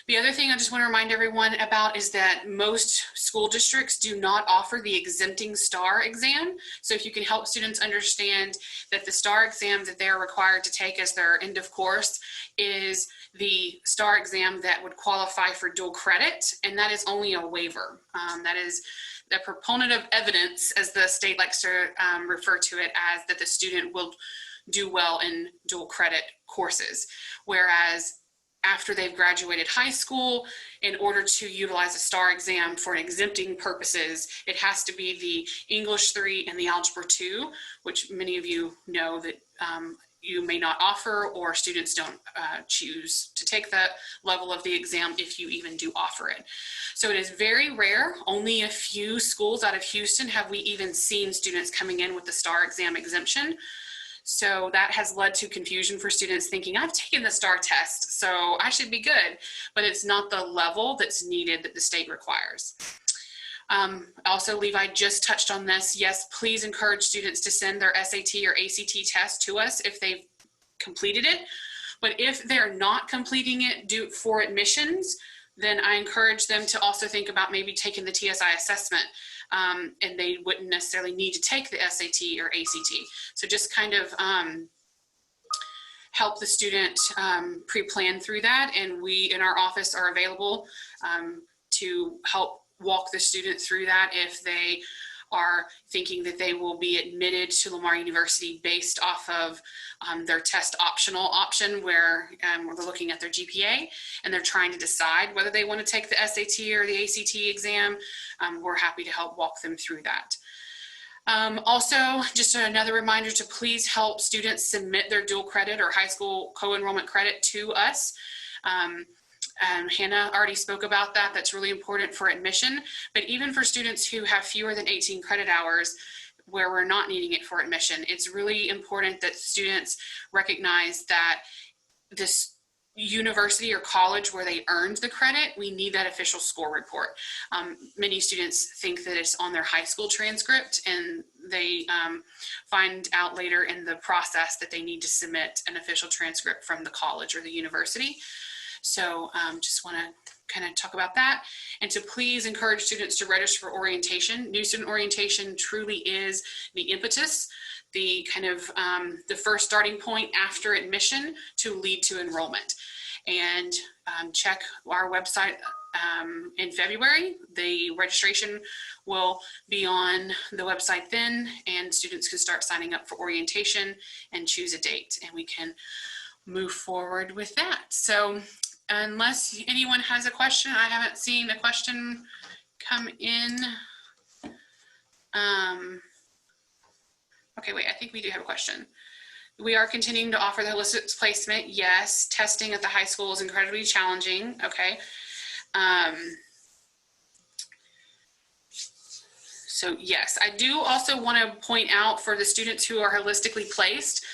The other thing I just want to remind everyone about is that most school districts do not offer the exempting STAR exam. So if you can help students understand that the STAR exam that they're required to take as their end of course is the STAR exam that would qualify for dual credit, and that is only a waiver. That is the proponent of evidence, as the state likes to refer to it, as that the student will do well in dual credit courses. Whereas after they've graduated high school, in order to utilize a STAR exam for exempting purposes, it has to be the English 3 and the Algebra 2, which many of you know that you may not offer, or students don't choose to take that level of the exam if you even do offer it. So it is very rare. Only a few schools out of Houston have we even seen students coming in with the STAR exam exemption. So that has led to confusion for students thinking, I've taken the STAR test, so I should be good, but it's not the level that's needed that the state requires. Also, Levi just touched on this. Yes, please encourage students to send their SAT or ACT test to us if they've completed it. But if they're not completing it for admissions, then I encourage them to also think about maybe taking the TSI assessment. And they wouldn't necessarily need to take the SAT or ACT. So just kind of help the student pre-plan through that. And we in our office are available to help walk the student through that if they are thinking that they will be admitted to Lamar University based off of their test optional option where they're looking at their GPA and they're trying to decide whether they want to take the SAT or the ACT exam. We're happy to help walk them through that. Also, just another reminder to please help students submit their dual credit or high school co-enrollment credit to us. Hannah already spoke about that. That's really important for admission, but even for students who have fewer than 18 credit hours where we're not needing it for admission, it's really important that students recognize that this university or college where they earned the credit, we need that official score report. Many students think that it's on their high school transcript, and they find out later in the process that they need to submit an official transcript from the college or the university. So just want to kind of talk about that, and to please encourage students to register for orientation. New student orientation truly is the impetus, the kind of the first starting point after admission to lead to enrollment. And check our website in February. The registration will be on the website then, and students can start signing up for orientation and choose a date, and we can move forward with that. So unless anyone has a question, I haven't seen a question come in. Okay, wait, I think we do have a question. We are continuing to offer the holistic placement. Yes, testing at the high school is incredibly challenging. Okay. So yes, I do also want to point out for the students who are holistically placed,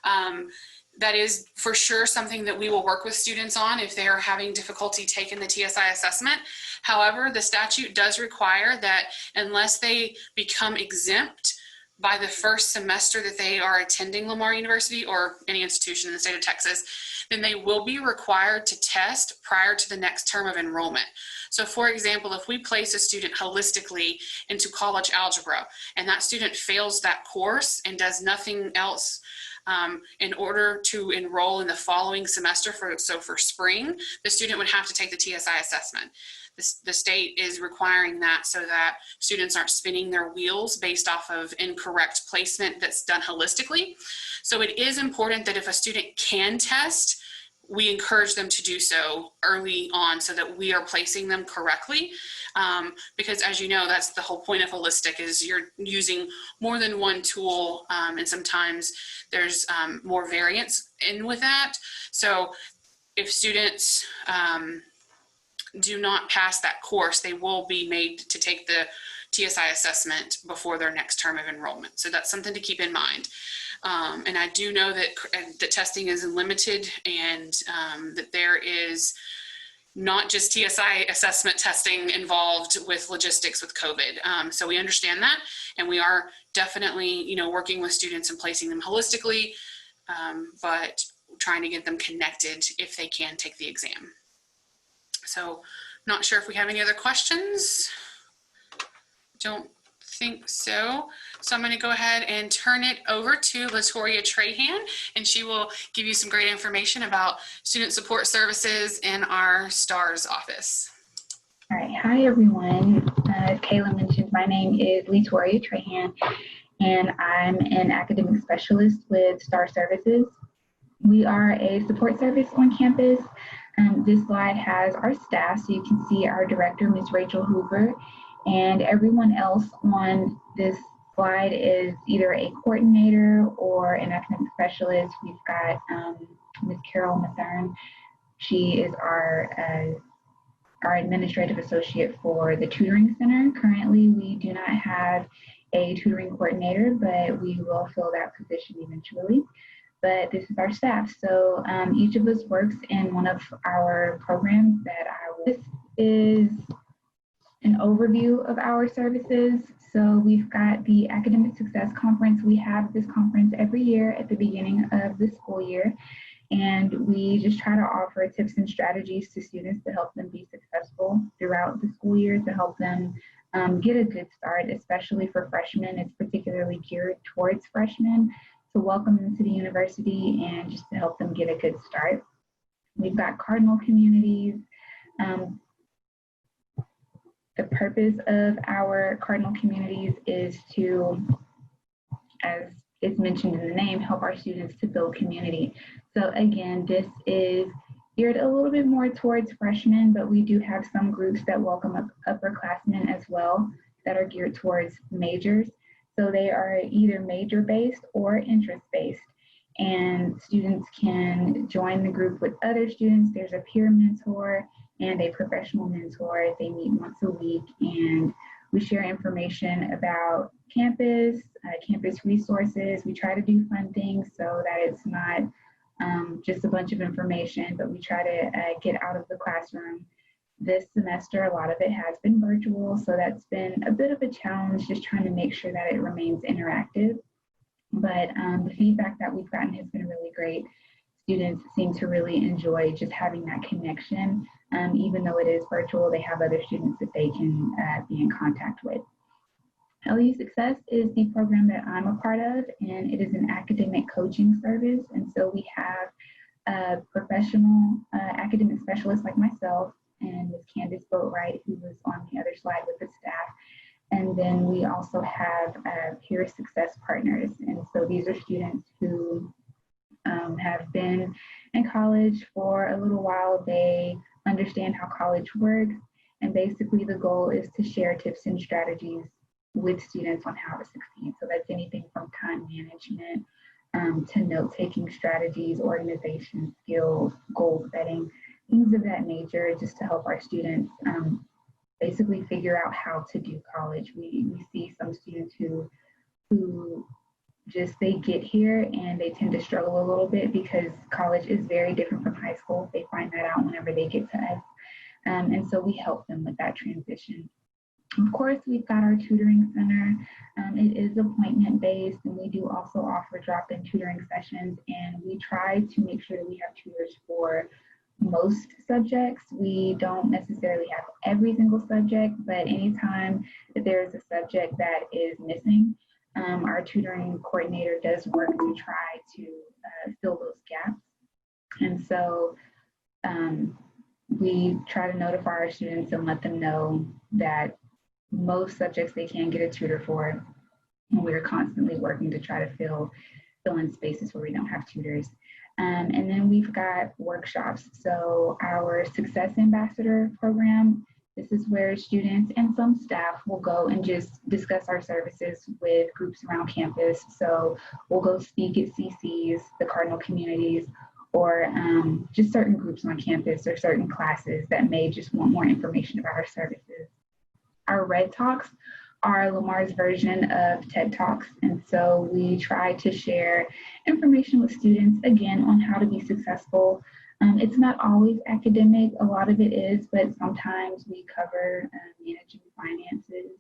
that is for sure something that we will work with students on if they are having difficulty taking the TSI assessment. However, the statute does require that unless they become exempt by the first semester that they are attending Lamar University or any institution in the state of Texas, then they will be required to test prior to the next term of enrollment. So for example, if we place a student holistically into college algebra and that student fails that course and does nothing else in order to enroll in the following semester, for spring, the student would have to take the TSI assessment. The state is requiring that so that students aren't spinning their wheels based off of incorrect placement that's done holistically. So it is important that if a student can test, we encourage them to do so early on so that we are placing them correctly. Because as you know, that's the whole point of holistic, is you're using more than one tool, and sometimes there's more variance in with that. So if students do not pass that course, they will be made to take the TSI assessment before their next term of enrollment. So that's something to keep in mind. And I do know that the testing is limited, and that there is not just TSI assessment testing involved with logistics with COVID. So we understand that, and we are definitely, working with students and placing them holistically, but trying to get them connected if they can take the exam. So not sure if we have any other questions. Don't think so. So I'm going to go ahead and turn it over to Latoria Trahan, and she will give you some great information about student support services in our STARS office. All right. Hi, everyone. As Kayla mentioned, my name is Latoria Trahan, and I'm an academic specialist with STAR Services. We are a support service on campus. This slide has our staff, so you can see our director, Ms. Rachel Hoover, and everyone else on this slide is either a coordinator or an academic specialist. We've got Ms. Carol Mathern. She is our administrative associate for the tutoring center. Currently, we do not have a tutoring coordinator, but we will fill that position eventually. But this is our staff. So each of us works in one of our programs that this is an overview of our services. So we've got the Academic Success Conference. We have this conference every year at the beginning of the school year. And we just try to offer tips and strategies to students to help them be successful throughout the school year, to help them get a good start, especially for freshmen. It's particularly geared towards freshmen, to welcome them to the university and just to help them get a good start. We've got Cardinal communities. The purpose of our Cardinal communities is to, as it's mentioned in the name, help our students to build community. So again, this is geared a little bit more towards freshmen, but we do have some groups that welcome upperclassmen as well that are geared towards majors. So they are either major-based or interest-based, and students can join the group with other students. There's a peer mentor and a professional mentor. They meet once a week, and we share information about campus, campus resources. We try to do fun things so that it's not just a bunch of information, but we try to get out of the classroom This semester, a lot of it has been virtual, so that's been a bit of a challenge, just trying to make sure that it remains interactive. But the feedback that we've gotten has been really great. Students seem to really enjoy just having that connection. Even though it is virtual, they have other students that they can be in contact with. LU Success is the program that I'm a part of, and it is an academic coaching service. And so we have a professional academic specialist like myself and Ms. Candace Boatwright, who was on the other slide with the staff. And then we also have peer success partners. And so these are students who have been in college for a little while. They understand how college works. And basically the goal is to share tips and strategies with students on how to succeed. So that's anything from time management to note-taking strategies, organization skills, goal setting, things of that nature, just to help our students basically figure out how to do college. We see some students who just, they get here and they tend to struggle a little bit because college is very different from high school. They find that out whenever they get to us. And so we help them with that transition. Of course, we've got our tutoring center. It is appointment-based, and we do also offer drop-in tutoring sessions, and we try to make sure that we have tutors for most subjects. We don't necessarily have every single subject, but anytime that there is a subject that is missing, our tutoring coordinator does work to try to fill those gaps. And so we try to notify our students and let them know that most subjects they can get a tutor for, and we're constantly working to try to fill in spaces where we don't have tutors. And then we've got workshops. So our Success Ambassador program, this is where students and some staff will go and just discuss our services with groups around campus. So we'll go speak at CCs, the Cardinal communities, or just certain groups on campus or certain classes that may just want more information about our services. Our Red Talks are Lamar's version of TED Talks. And so we try to share information with students, again, on how to be successful. It's not always academic, a lot of it is, but sometimes we cover managing finances.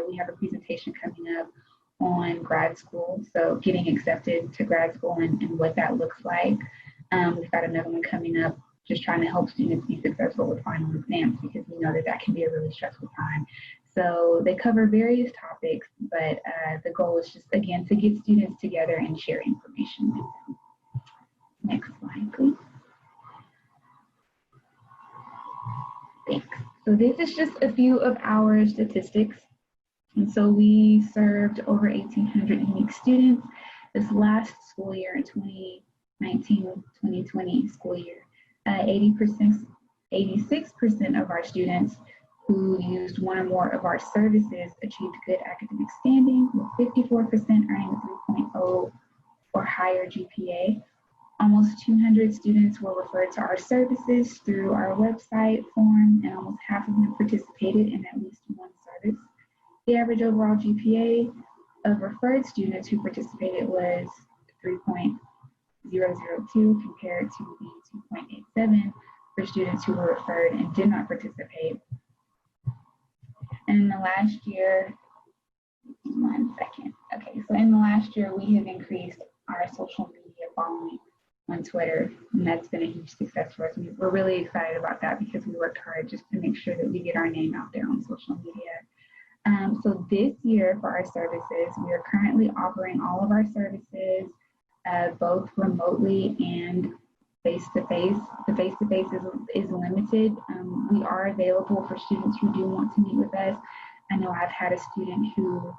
We have a presentation coming up on grad school, so getting accepted to grad school and what that looks like. We've got another one coming up, just trying to help students be successful with final exams, because we know that that can be a really stressful time. So they cover various topics, but the goal is just, again, to get students together and share information with them. Next slide, please. Thanks. So this is just a few of our statistics. And so we served over 1,800 unique students this last school year, in 2019-2020 school year. 86% of our students who used one or more of our services achieved good academic standing, with 54% earning a 3.0 or higher GPA. Almost 200 students were referred to our services through our website form, and almost half of them participated in at least one service. The average overall GPA of referred students who participated was 3.002 compared to the 2.87 for students who were referred and did not participate. And in the last year, Okay, so in the last year, we have increased our social media following on Twitter, and that's been a huge success for us. We're really excited about that because we worked hard just to make sure that we get our name out there on social media. So this year for our services, we are currently offering all of our services both remotely and face-to-face. The face-to-face is limited. We are available for students who do want to meet with us. I know I've had a student who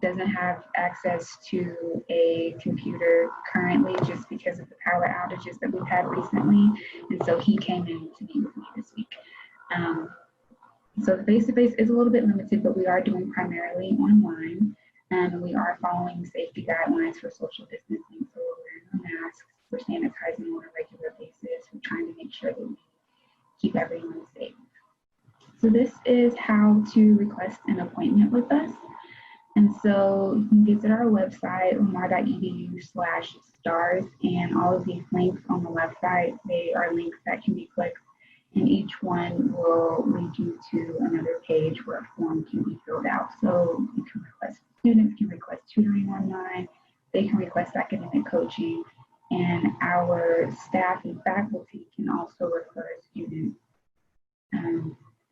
doesn't have access to a computer currently just because of the power outages that we've had recently. And so he came in to meet with me this week. So the face-to-face is a little bit limited, but we are doing primarily online. And we are following safety guidelines for social distancing. So we're wearing masks, we're sanitizing on a regular basis. We're trying to make sure that we keep everyone safe. So this is how to request an appointment with us. And so you can visit our website, lamar.edu/stars, and all of these links on the left side, they are links that can be clicked and each one will lead you to another page where a form can be filled out. So you can request, students can request tutoring online, they can request academic coaching, and our staff and faculty can also refer students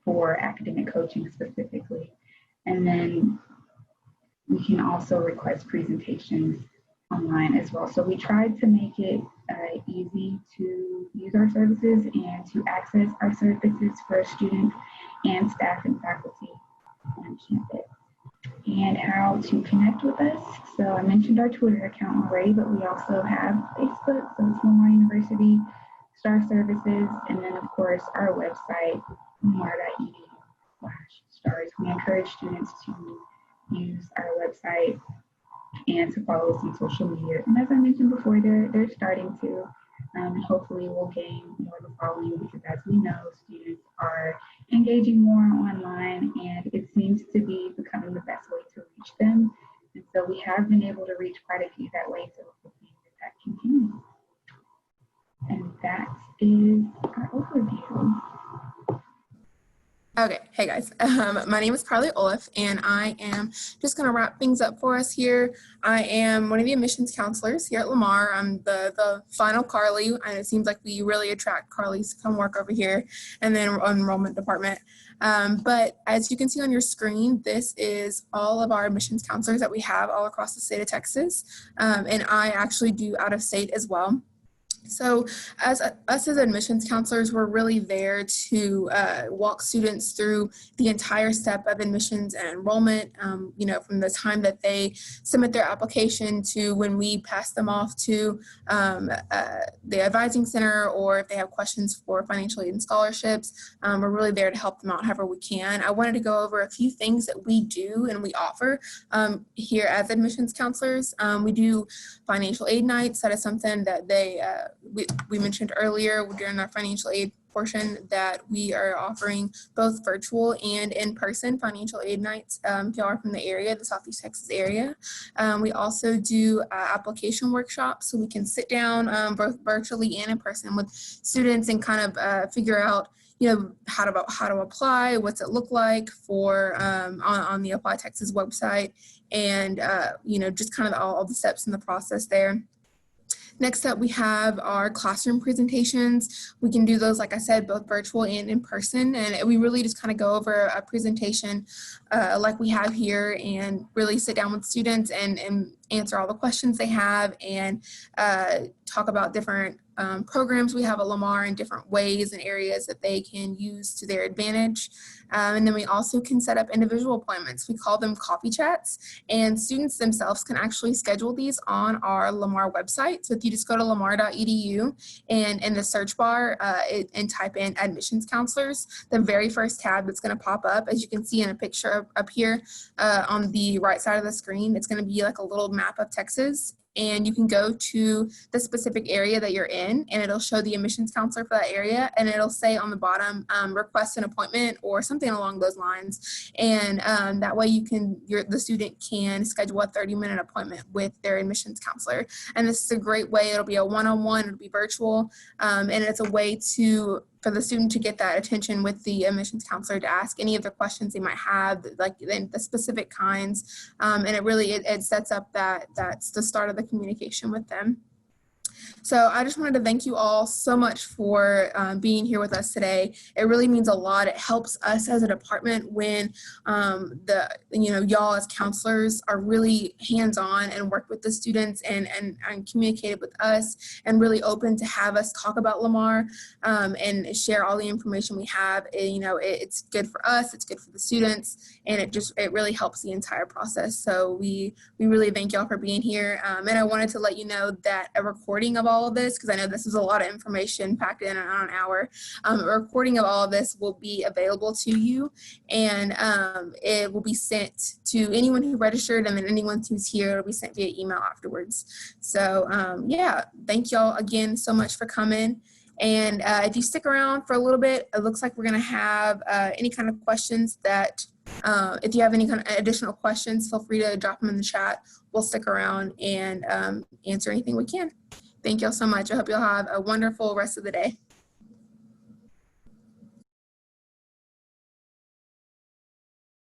for academic coaching specifically. And then we can also request presentations online as well. So we tried to make it easy to use our services and to access our services for students and staff and faculty on campus. And how to connect with us. So I mentioned our Twitter account already, but we also have Facebook, so it's Lamar University Star Services, and then of course our website, lamar.edu/stars. We encourage students to use our website and to follow us on social media. And as I mentioned before, they're starting to. Hopefully we'll gain more of a following because, as we know, students are engaging more online, and it seems to be becoming the best way to reach them. And so we have been able to reach quite a few that way, so hopefully that continues. And that is our overview. Okay, hey guys, my name is Carly Olaf, and I am just going to wrap things up for us here. I am one of the admissions counselors here at Lamar. I'm the final Carly, and it seems like we really attract Carlys to come work over here, and then enrollment department. But as you can see on your screen, this is all of our admissions counselors that we have all across the state of Texas, and I actually do out of state as well. So us as admissions counselors, we're really there to walk students through the entire step of admissions and enrollment, you know, from the time that they submit their application to when we pass them off to the advising center, or if they have questions for financial aid and scholarships. We're really there to help them out however we can. I wanted to go over a few things that we do and we offer here as admissions counselors. We do financial aid nights. That is something that we mentioned earlier during our financial aid portion, that we are offering both virtual and in-person financial aid nights if y'all are from the area, the Southeast Texas area. We also do application workshops, so we can sit down both virtually and in person with students and kind of figure out, you know, how to apply, what's it look like for on the Apply Texas website, and you know, just kind of all the steps in the process there. Next up, we have our classroom presentations. We can do those, like I said, both virtual and in person, and we really just kind of go over a presentation like we have here, and really sit down with students and answer all the questions they have, and talk about different programs we have at Lamar in different ways and areas that they can use to their advantage. And then we also can set up individual appointments. We call them coffee chats, and students themselves can actually schedule these on our Lamar website. So if you just go to lamar.edu and in the search bar and type in admissions counselors, the very first tab that's going to pop up, as you can see in a picture up here on the right side of the screen, it's going to be like a little map of Texas. And you can go to the specific area that you're in, and it'll show the admissions counselor for that area, and it'll say on the bottom, request an appointment or something along those lines. And that way the student can schedule a 30-minute appointment with their admissions counselor. And this is a great way. It'll be a one-on-one, it'll be virtual, and it's a way for the student to get that attention with the admissions counselor to ask any of the questions they might have, like the specific kinds, and it really sets up that's the start of the communication with them. So I just wanted to thank you all so much for being here with us today. It really means a lot. It helps us as a department when y'all as counselors are really hands-on and work with the students and communicated with us, and really open to have us talk about Lamar and share all the information we have. It's good for us, it's good for the students, and it really helps the entire process. So we really thank y'all for being here. And I wanted to let you know that a recording of all of this, because I know this is a lot of information packed in on an hour, a recording of all of this will be available to you, and it will be sent to anyone who registered, and then anyone who's here, it'll be sent via email afterwards. So yeah, thank y'all again so much for coming. And if you stick around for a little bit, it looks like we're going to have any kind of questions that, if you have any kind of additional questions, feel free to drop them in the chat. We'll stick around and answer anything we can. Thank y'all so much. I hope y'all have a wonderful rest of the day.